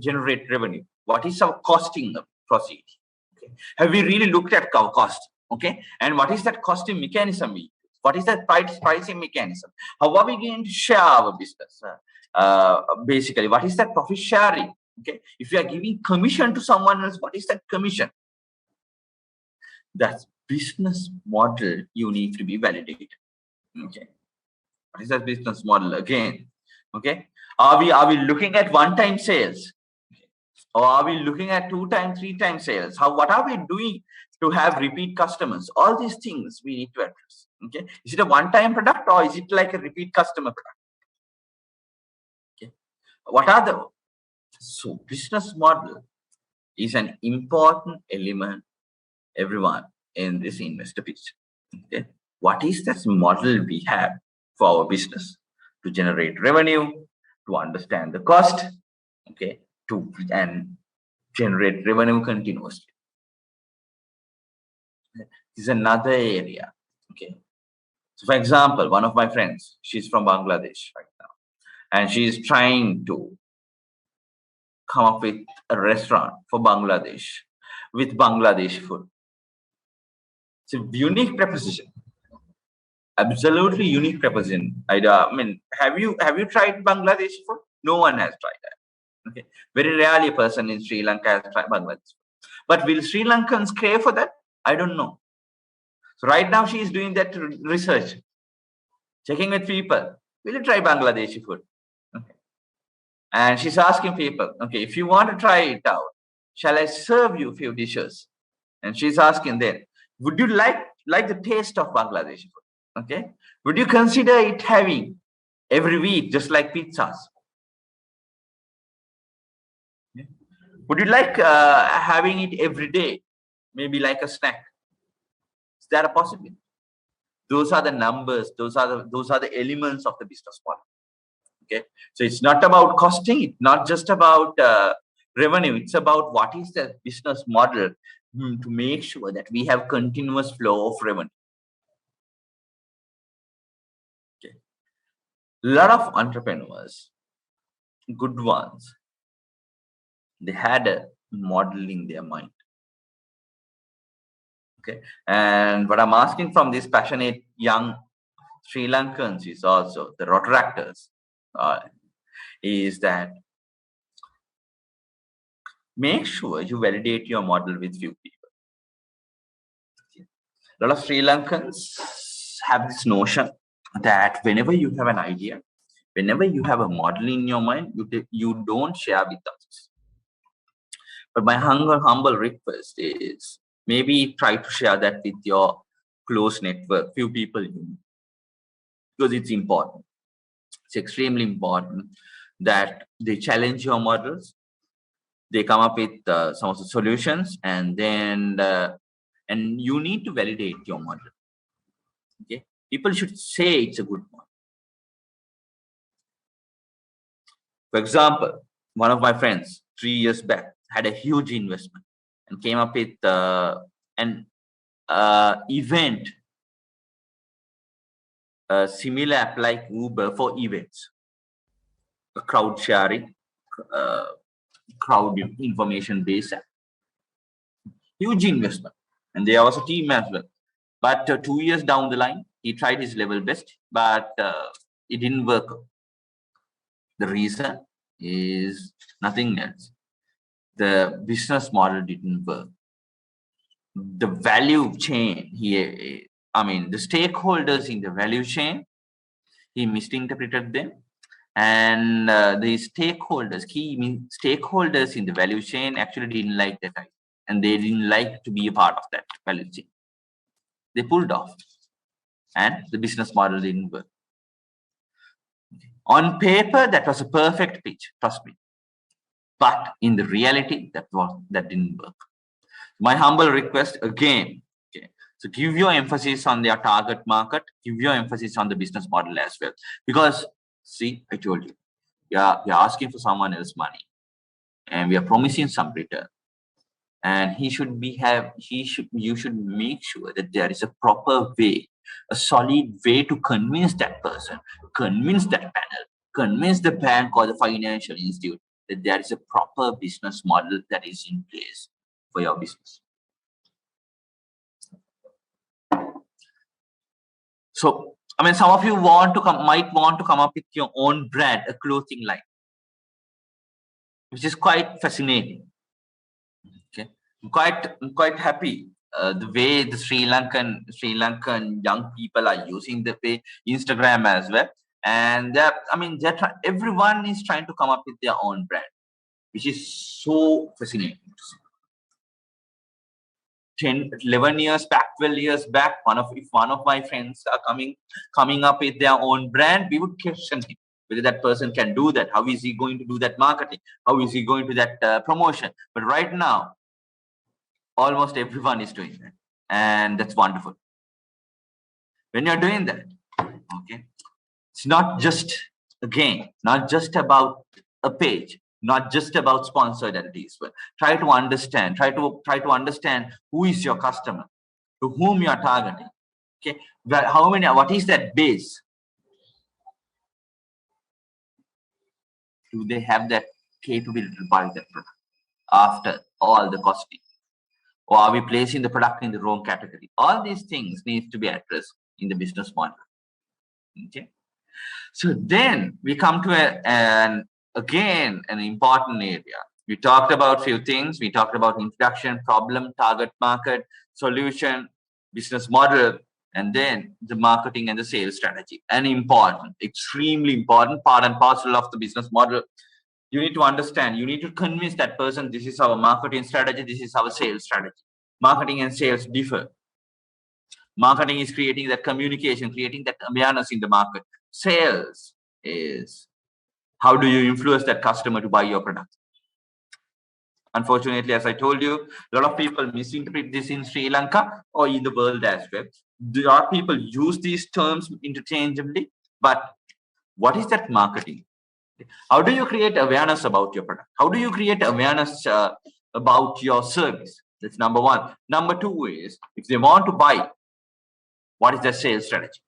generate revenue? What is our costing procedure? Okay. Have we really looked at our cost? Okay. And what is that costing mechanism? What is that pricing mechanism? How are we going to share our business? Basically, what is that profit sharing? Okay. If you are giving commission to someone else, what is that commission? That's business model you need to be validated. Okay. What is that business model? Again, Okay. Are we looking at one-time sales? Or are we looking at 2-time, 3-time sales? What are we doing to have repeat customers? All these things we need to address. Okay. Is it a one-time product or is it like a repeat customer product? Okay. What are the business model is an important element, everyone, in this investor pitch. Okay. What is that model we have for our business to generate revenue, to understand the cost, okay, and generate revenue continuously. This is another area. Okay. So for example, one of my friends, she's from Bangladesh right now, and she's trying to come up with a restaurant for Bangladesh with Bangladeshi food. It's a unique proposition. Absolutely unique proposition. I mean, have you tried Bangladeshi food? No one has tried that. Okay. Very rarely a person in Sri Lanka has tried Bangladesh. But will Sri Lankans crave for that? I don't know. So right now she is doing that research, checking with people. Will you try Bangladeshi food? Okay. And she's asking people, okay, if you want to try it out, shall I serve you a few dishes? And she's asking them, would you like the taste of Bangladeshi food? Okay. Would you consider it having every week, just like pizzas? Yeah. Would you like having it every day, maybe like a snack? Is that a possibility? Those are the numbers. Those are the elements of the business model. Okay. So it's not about costing. It's not just about revenue. It's about what is the business model to make sure that we have continuous flow of revenue. Okay. A lot of entrepreneurs, good ones, they had a model in their mind. Okay. And what I'm asking from these passionate young Sri Lankans is also the Rotaractors, is that make sure you validate your model with few people. Okay. A lot of Sri Lankans have this notion that whenever you have an idea, whenever you have a model in your mind, you don't share with others. But my humble request is maybe try to share that with your close network, few people you know, because it's important. It's extremely important that they challenge your models, they come up with some of the solutions, and then and you need to validate your model. Okay, people should say it's a good model. For example, one of my friends 3 years back had a huge investment and came up with an event, a similar app like Uber for events, a crowd sharing, crowd information based app. Huge investment, and there was a team as well. But 2 years down the line, he tried his level best, but it didn't work. The reason is nothing else. The business model didn't work. The value chain here, the stakeholders in the value chain, he misinterpreted them. And the key stakeholders in the value chain actually didn't like that idea, and they didn't like to be a part of that value chain. They pulled off, and the business model didn't work. On paper, that was a perfect pitch, trust me. But in the reality, that didn't work. My humble request again, okay, so give your emphasis on their target market, give your emphasis on the business model as well. Because, see, I told you, we are asking for someone else's money, and we are promising some return. And you should make sure that there is a proper way, a solid way to convince that person, convince that panel, convince the bank or the financial institute that there is a proper business model that is in place for your business. So, some of you might want to come up with your own brand, a clothing line, which is quite fascinating. Okay, I'm quite happy the way the Sri Lankan young people are using the way Instagram as well. And everyone is trying to come up with their own brand, which is so fascinating to see. 10, 11 years back, 12 years back, if one of my friends are coming up with their own brand, we would question him whether that person can do that. How is he going to do that marketing? How is he going to that promotion? But right now, almost everyone is doing that, and that's wonderful. When you're doing that, okay, it's not just not just about a page, not just about sponsored entities, but try to understand who is your customer, to whom you are targeting. Okay, what is that base? Do they have that capability to buy that product after all the costing? Or are we placing the product in the wrong category? All these things need to be addressed in the business model. Okay. So then we come to an important area. We talked about few things. We talked about introduction, problem, target market, solution, business model, and then the marketing and the sales strategy. An important, extremely important part and parcel of the business model. You need to understand, you need to convince that person, this is our marketing strategy, this is our sales strategy. Marketing and sales differ. Marketing is creating that communication, creating that awareness in the market. Sales is how do you influence that customer to buy your product. Unfortunately, as I told you, a lot of people misinterpret this in Sri Lanka or in the world as well. There are people use these terms interchangeably, but what is that marketing? How do you create awareness about your product? How do you create awareness about your service? That's number one. Number two is, if they want to buy, what is their sales strategy?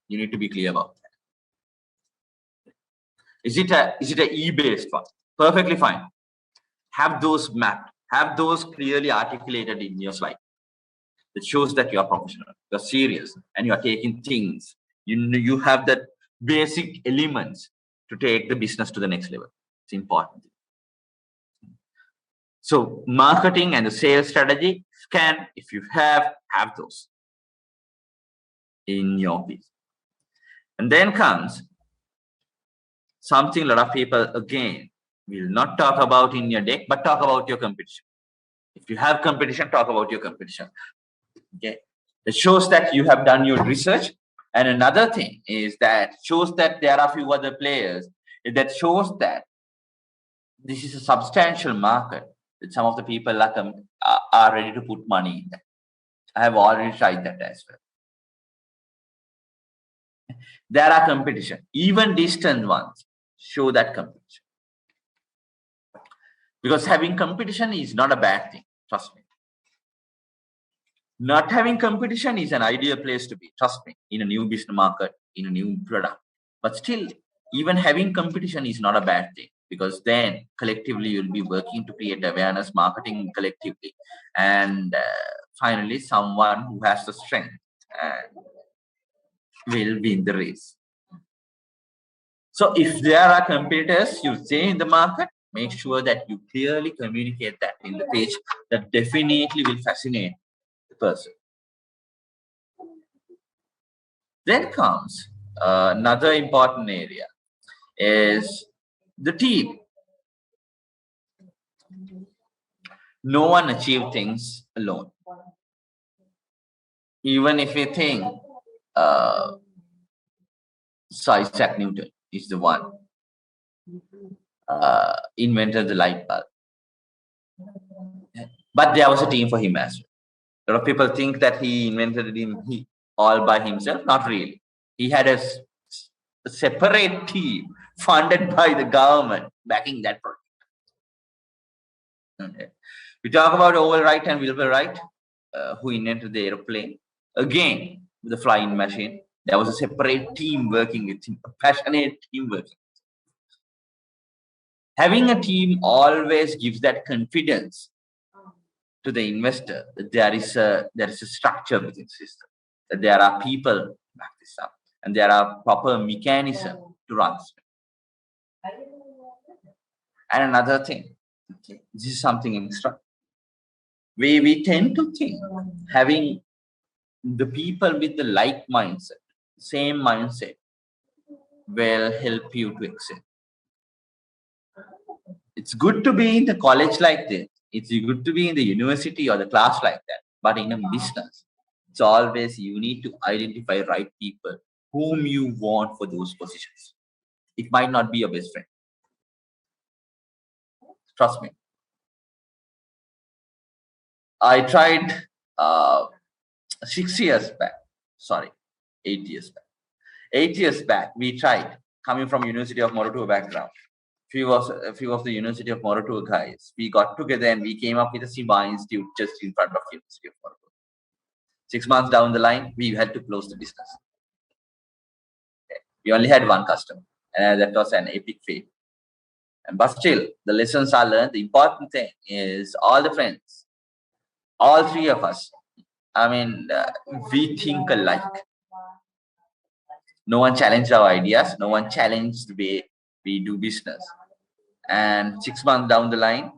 You need to be clear about that. Is it a e-based one? Perfectly fine. Have those mapped. Have those clearly articulated in your slide. It shows that you are professional, you're serious, and you are taking things. You have that basic elements to take the business to the next level. It's important. So marketing and the sales strategy if you have those in your piece. And then comes something a lot of people, again, will not talk about in your deck, but talk about your competition. If you have competition, talk about your competition. Okay. It shows that you have done your research. And another thing is that shows that there are few other players. That shows that this is a substantial market that some of the people are ready to put money in that. I have already tried that as well. There are competition. Even distant ones show that competition. Because having competition is not a bad thing. Trust me. Not having competition is an ideal place to be. Trust me. In a new business market, in a new product. But still, even having competition is not a bad thing. Because then collectively you'll be working to create awareness, marketing collectively. And finally, someone who has the strength will win the race. So if there are competitors you say in the market, make sure that you clearly communicate that in the page. That definitely will fascinate the person. Then comes another important area is the team. No one achieves things alone. Even if you think Sir Isaac Newton is the one invented the light bulb. But there was a team for him as well. A lot of people think that he invented it all by himself. Not really. He had a separate team funded by the government backing that project. Okay. We talk about Owen Wright and Wilbur Wright, who invented the aeroplane. Again, the flying machine. There was a separate team working with him, a passionate team working. Having a team always gives that confidence to the investor that there is a structure within the system, that there are people back this up, and there are proper mechanism to run this. And another thing, okay, this is something extra. We tend to think having the people with the like mindset, same mindset, will help you to excel. It's good to be in the college like this. It's good to be in the university or the class like that. But in a business, it's always you need to identify right people whom you want for those positions. It might not be your best friend. Trust me. I tried 6 years back. Sorry, 8 years back. 8 years back, we tried coming from University of Moratuwa background. A few of the University of Moratuwa guys, we got together and we came up with a SIBA Institute just in front of University of Moratuwa. 6 months down the line, we had to close the business. Okay. We only had one customer, and that was an epic fail. But still, the lessons are learned. The important thing is all the friends, all three of us. I mean, we think alike. No one challenged our ideas. No one challenged the way we do business. And 6 months down the line,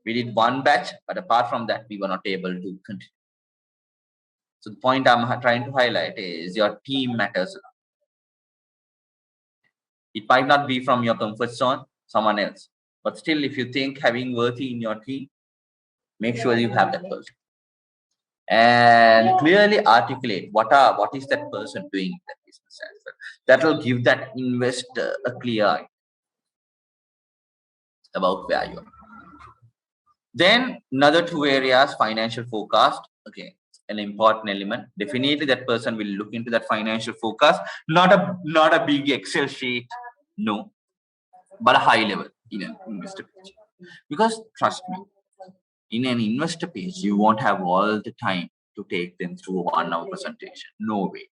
we did one batch, but apart from that, we were not able to continue. So the point I'm trying to highlight is your team matters a lot. It might not be from your comfort zone, someone else. But still, if you think having worthy in your team, make sure you have that person. And clearly articulate what is that person doing in that business as well. That will give that investor a clear idea about where you are. Then another two areas, financial forecast. Okay, an important element. Definitely that person will look into that financial forecast. Not a big Excel sheet, no, but a high level in an investor page. Because trust me, in an investor page, you won't have all the time to take them through a 1 hour presentation. No way.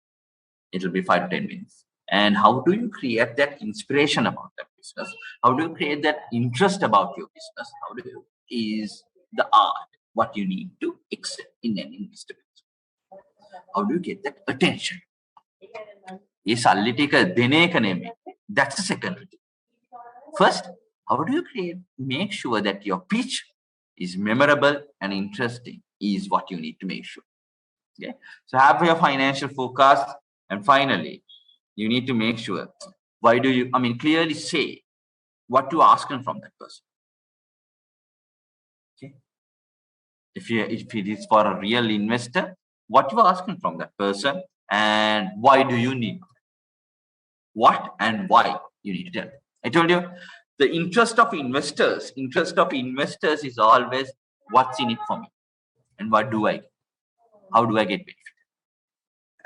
It'll be 5 to 10 minutes. And how do you create that inspiration about that business? How do you create that interest about your business? How do you is the art what you need to excel in an investor page? How do you get that attention? That's the secondary. First, how do you make sure that your pitch is memorable and interesting is what you need to make sure. Okay. So have your financial forecast, and finally, you need to make sure clearly say what you're asking from that person. Okay. If it is for a real investor, what you're asking from that person and why do you need it? What and why you need to tell. I told you the interest of investors is always what's in it for me and what do I get? How do I get benefit?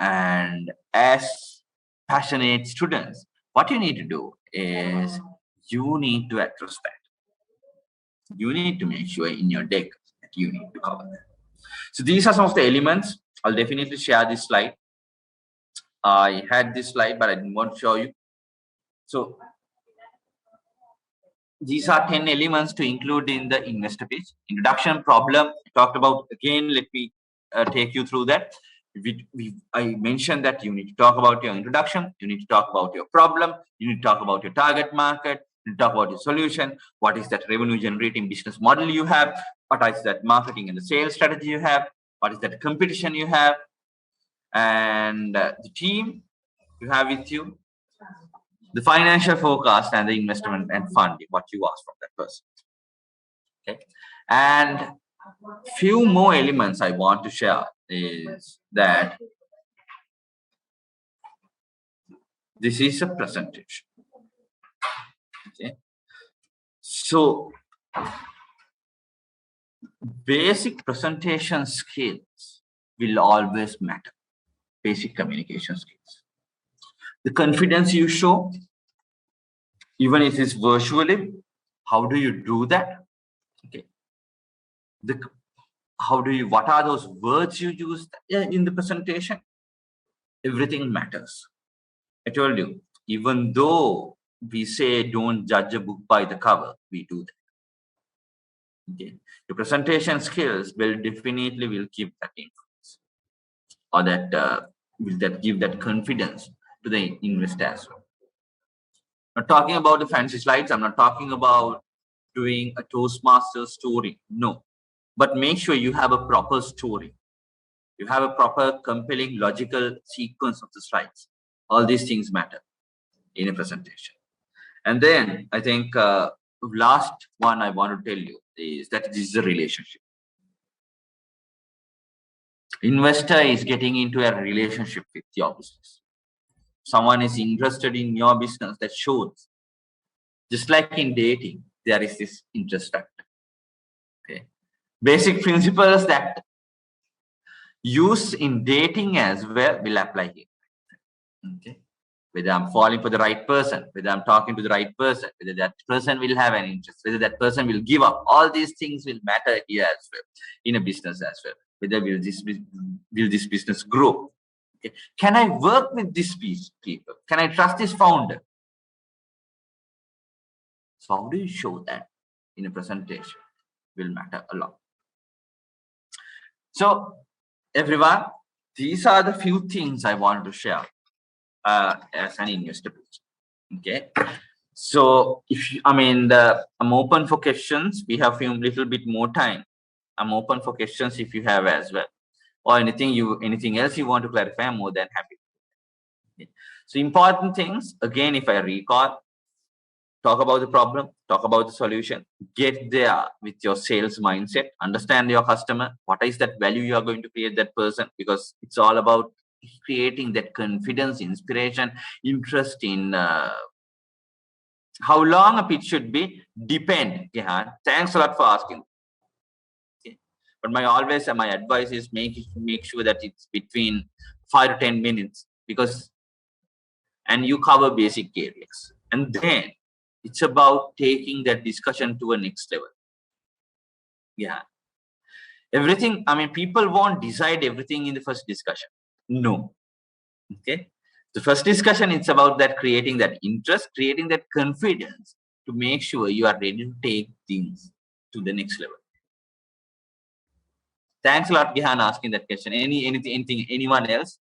And as passionate students, what you need to do is you need to address that. You need to make sure in your deck that you need to cover that. So these are some of the elements. I'll definitely share this slide. I had this slide, but I didn't want to show you. So these are 10 elements to include in the investor page. Introduction, problem, talked about again. Let me take you through that. I mentioned that you need to talk about your introduction, you need to talk about your problem, you need to talk about your target market, you need to talk about your solution, what is that revenue generating business model you have, what is that marketing and the sales strategy you have, what is that competition you have, and the team you have with you, the financial forecast and the investment and funding, what you ask from that person. Okay, and few more elements I want to share is that this is a presentation. Okay, so basic presentation skills will always matter. Basic communication skills. The confidence you show, even if it's virtually, how do you do that? Okay. What are those words you use in the presentation? Everything matters. I told you, even though we say don't judge a book by the cover, we do that. Okay. Your presentation skills will definitely give that influence, or that give that confidence to the investor as well. I'm not talking about the fancy slides. I'm not talking about doing a Toastmaster story. No. But make sure you have a proper story. You have a proper, compelling, logical sequence of the slides. All these things matter in a presentation. And then I think last one I want to tell you is that this is a relationship. Investor is getting into a relationship with your business. Someone is interested in your business. That shows. Just like in dating, there is this interest factor. Okay. Basic principles that use in dating as well will apply here. Okay. Whether I'm falling for the right person, whether I'm talking to the right person, whether that person will have an interest, whether that person will give up, all these things will matter here as well, in a business as well. Whether will this business grow? Okay. Can I work with these people? Can I trust this founder? So how do you show that in a presentation will matter a lot. So everyone, these are the few things I wanted to share as an investor pitch. Okay. So if you, I'm open for questions. We have a little bit more time. I'm open for questions if you have as well, or anything else you want to clarify. I'm more than happy. Okay. So important things again, if I recall, talk about the problem, talk about the solution, get there with your sales mindset, understand your customer, what is that value you are going to create that person, because it's all about creating that confidence, inspiration, interest in how long a pitch should be, depend. Yeah, thanks a lot for asking. Okay. But my advice is make sure that it's between 5 to 10 minutes, because and you cover basic areas, and then it's about taking that discussion to a next level. Yeah. Everything, people won't decide everything in the first discussion. No. Okay. The first discussion, it's about that creating that interest, creating that confidence to make sure you are ready to take things to the next level. Thanks a lot, Gihan, asking that question. Anyone else?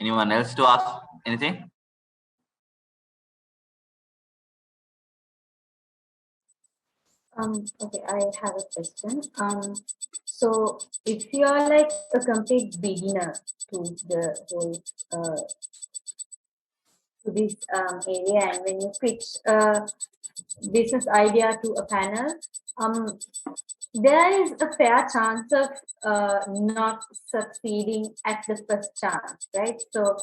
Anyone else to ask anything? Okay, I have a question. So if you are like a complete beginner to the whole to this area, and when you pitch a business idea to a panel, there is a fair chance of not succeeding at the first chance, right? So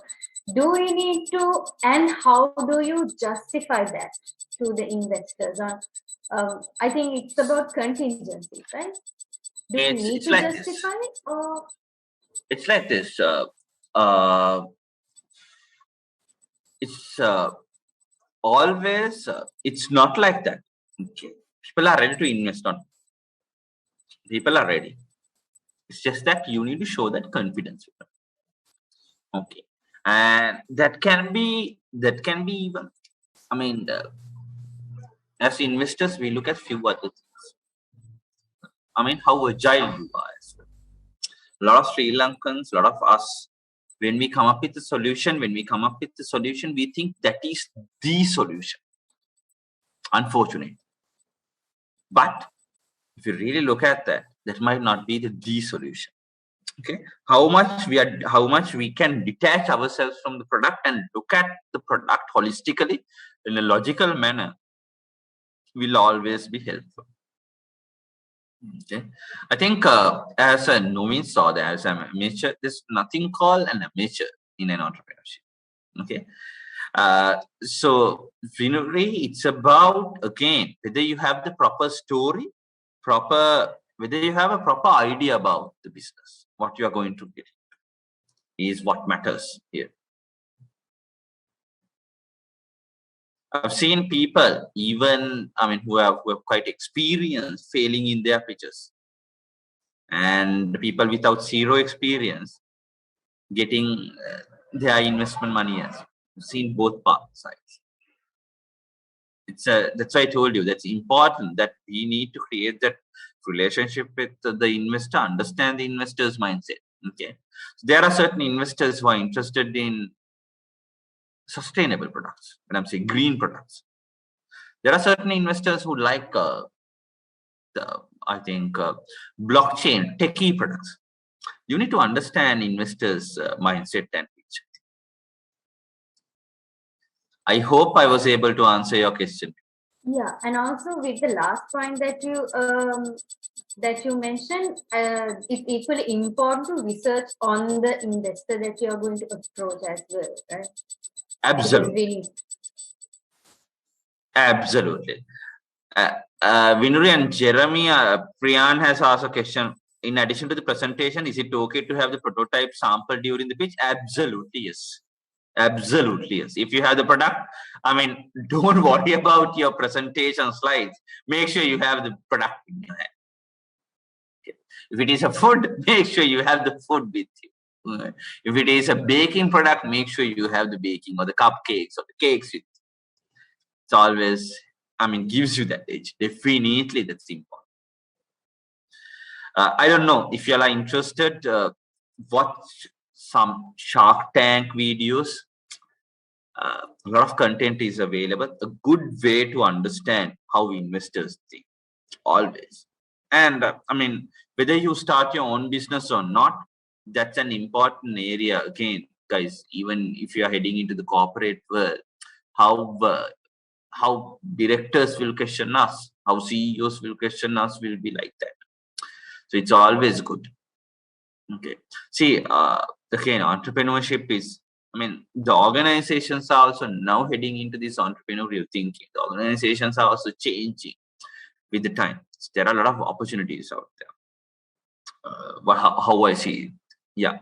do we need to, and how do you justify that to the investors? I think it's about contingency, right? Do we need to like justify it, or it's like this? It's always it's not like that. Okay. People are ready to invest on. People are ready. It's just that you need to show that confidence. Okay. And that can be even, as investors, we look at few other things. How agile you are as well. A lot of Sri Lankans, a lot of us, when we come up with a solution, we think that is the solution. Unfortunately. But if you really look at that, that might not be the solution. Okay. How much we can detach ourselves from the product and look at the product holistically in a logical manner will always be helpful. Okay. I think as a Novin saw that as an amateur, there's nothing called an amateur in an entrepreneurship. Okay. So really it's about, again, whether you have the proper story, whether you have a proper idea about the business, what you are going to get is what matters here. I've seen people even, who have quite experienced failing in their pitches, and people without zero experience getting their investment money as. I've seen both sides. That's why I told you that's important, that we need to create that relationship with the investor, understand the investor's mindset, Okay, so there are certain investors who are interested in sustainable products, when I'm saying green products. There are certain investors who like the, I think, blockchain techie products. You need to understand investors' mindset and picture. I hope I was able to answer your question. Yeah, and also with the last point that you mentioned, it's equally important to research on the investor that you are going to approach as well, right? Absolutely. Absolutely. Vinuri and Jeremy, Priyan has asked a question. In addition to the presentation, is it okay to have the prototype sample during the pitch? Absolutely, yes. Absolutely, yes. If you have the product, I mean, don't worry about your presentation slides. Make sure you have the product in your hand. Okay. If it is a food, make sure you have the food with you. If it is a baking product, make sure you have the baking or the cupcakes or the cakes with you. It's always, I mean, gives you that edge. Definitely, that's important. I don't know if you are interested. Watch some Shark Tank videos. A lot of content is available. A good way to understand how investors think, always. And I mean, whether you start your own business or not, that's an important area. Again, guys, even if you are heading into the corporate world, how directors will question us, how CEOs will question us will be like that. So it's always good. Okay. See, again, entrepreneurship is, I mean, the organizations are also now heading into this entrepreneurial thinking. The organizations are also changing with the time. There are a lot of opportunities out there. How I see it. Yeah.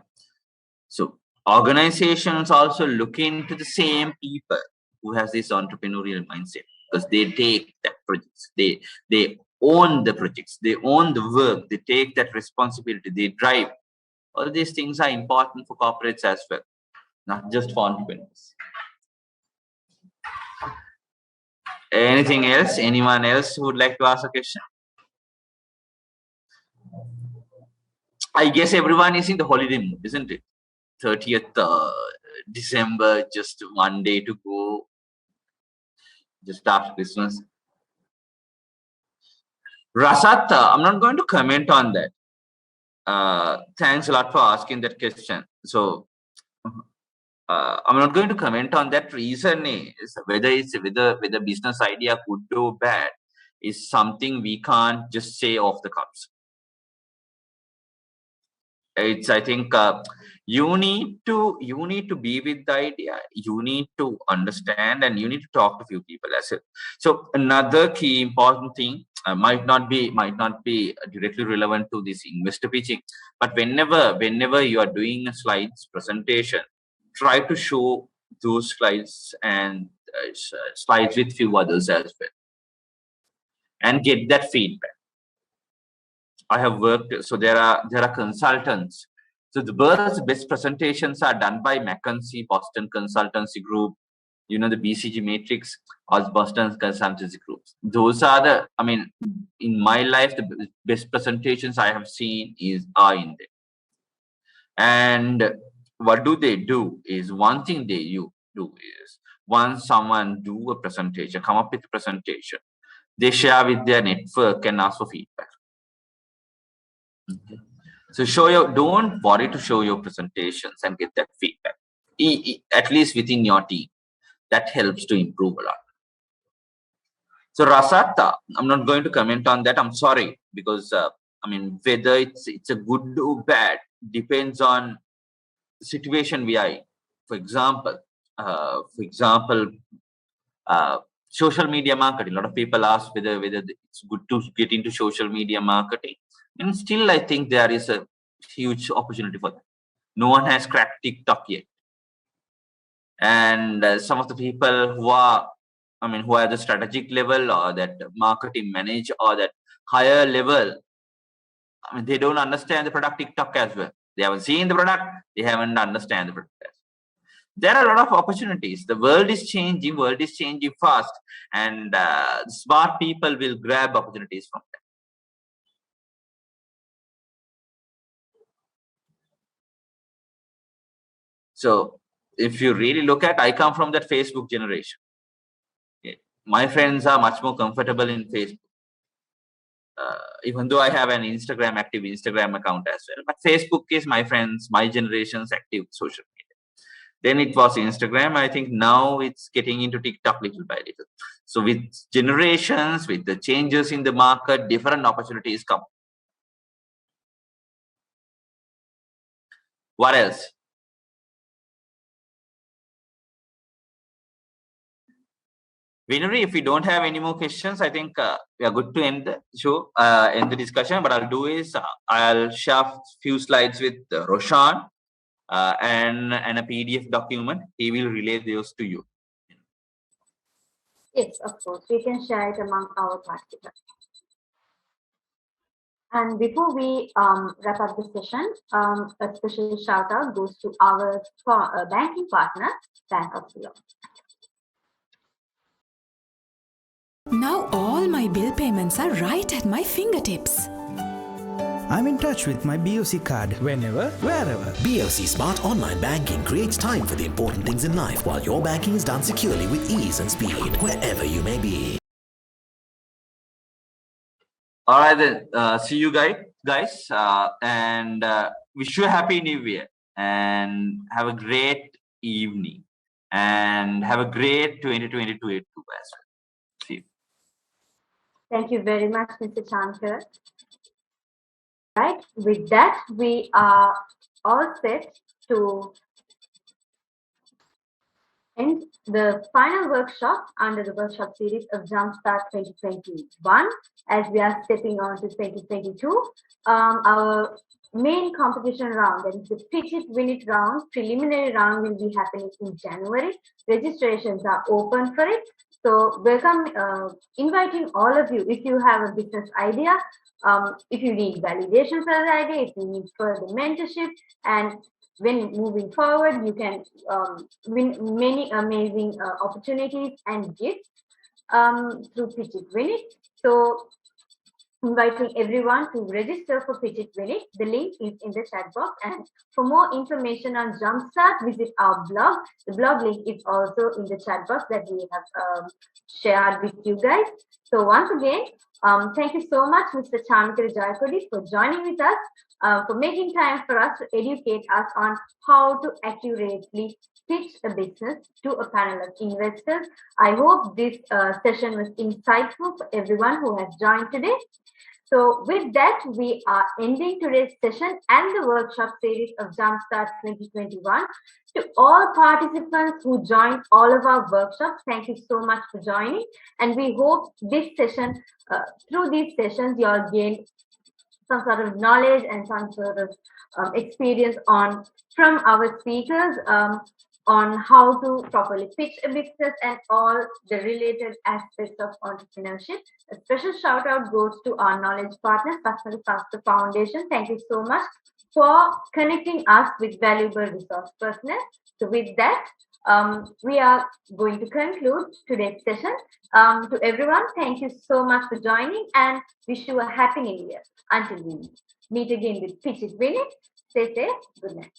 So organizations also look into the same people who has this entrepreneurial mindset, because they take that projects. They own the projects. They own the work. They take that responsibility. They drive. All these things are important for corporates as well, not just for entrepreneurs. Anything else? Anyone else who would like to ask a question? I guess everyone is in the holiday mood, isn't it? 30th December, just one day to go, just after Christmas. Rasat, I'm not going to comment on that. Thanks a lot for asking that question. So, I'm not going to comment on that. Reason is whether business idea good or bad is something we can't just say off the cuffs. It's, I think, you need to be with the idea. You need to understand, and you need to talk to few people as well. So another key important thing might not be directly relevant to this investor pitching, but whenever you are doing a slides presentation, try to show those slides and slides with few others as well, and get that feedback. I have worked, so there are consultants. So the best presentations are done by McKinsey, Boston Consultancy Group, the BCG Matrix, or Boston Consultancy Groups. Those are the, I mean, in my life, the best presentations I have seen are in there. And what do they do is, one thing they do is, once someone do a presentation, come up with a presentation, they share with their network and ask for feedback. So don't worry to show your presentations and get that feedback, at least within your team. That helps to improve a lot. So Rasata, I'm not going to comment on that. I'm sorry, because I mean, whether it's a good or bad depends on the situation we are in. For example, social media marketing. A lot of people ask whether it's good to get into social media marketing, and still I think there is a huge opportunity for that. No one has cracked TikTok yet, and some of the people who are at the strategic level, or that marketing manager, or that higher level, I mean, they don't understand the product TikTok as well. They haven't seen the product, they haven't understand the product as well. There are a lot of opportunities. The world is changing fast, and smart people will grab opportunities from that. So if you really look at, I come from that Facebook generation. My friends are much more comfortable in Facebook. Even though I have an active Instagram account as well, but Facebook is my friends, my generation's active social media. Then it was Instagram. I think now it's getting into TikTok little by little. So with generations, with the changes in the market, different opportunities come. What else? Vinuri, if we don't have any more questions, I think we are good to end the show, end the discussion. What I'll do is I'll share a few slides with Roshan and a PDF document. He will relay those to you. Yes, of course. We can share it among our participants. And before we wrap up the session, a special shout out goes to our banking partner, Bank of the Year. Now all my bill payments are right at my fingertips. I'm in touch with my BOC card whenever, wherever. BOC Smart Online Banking creates time for the important things in life while your banking is done securely with ease and speed, wherever you may be. All right, then. See you guys, and wish you a happy New Year, and have a great evening, and have a great 2022 as well. See you. Thank you very much, Mr. Chamikara. Right, with that, we are all set to end the final workshop under the workshop series of Jumpstart 2021. As we are stepping on to 2022, our main competition round, that is the Pitch It Win It round, preliminary round, will be happening in January. Registrations are open for it. So welcome, inviting all of you. If you have a business idea, if you need validation for the idea, if you need further mentorship, and when moving forward, you can win many amazing opportunities and gifts through Pitch It Win It. So inviting everyone to register for Pitch It Win It. The link is in the chat box. And for more information on Jumpstart, visit our blog. The blog link is also in the chat box that we have shared with you guys. So once again, thank you so much, Mr. Chamikara Jayakody, for joining with us, for making time for us to educate us on how to accurately pitch a business to a panel of investors. I hope this session was insightful for everyone who has joined today. So with that, we are ending today's session and the workshop series of Jumpstart 2021. To all participants who joined all of our workshops, thank you so much for joining. And we hope this session, through these sessions, you all gain some sort of knowledge and some sort of experience from our speakers on how to properly pitch a business and all the related aspects of entrepreneurship. A special shout out goes to our knowledge partner, Sasnaka Sansada Foundation. Thank you so much for connecting us with valuable resource personnel. So with that, we are going to conclude today's session. To everyone, thank you so much for joining and wish you a happy new year. Until we meet again with Pitch It Win It, stay safe. Good night.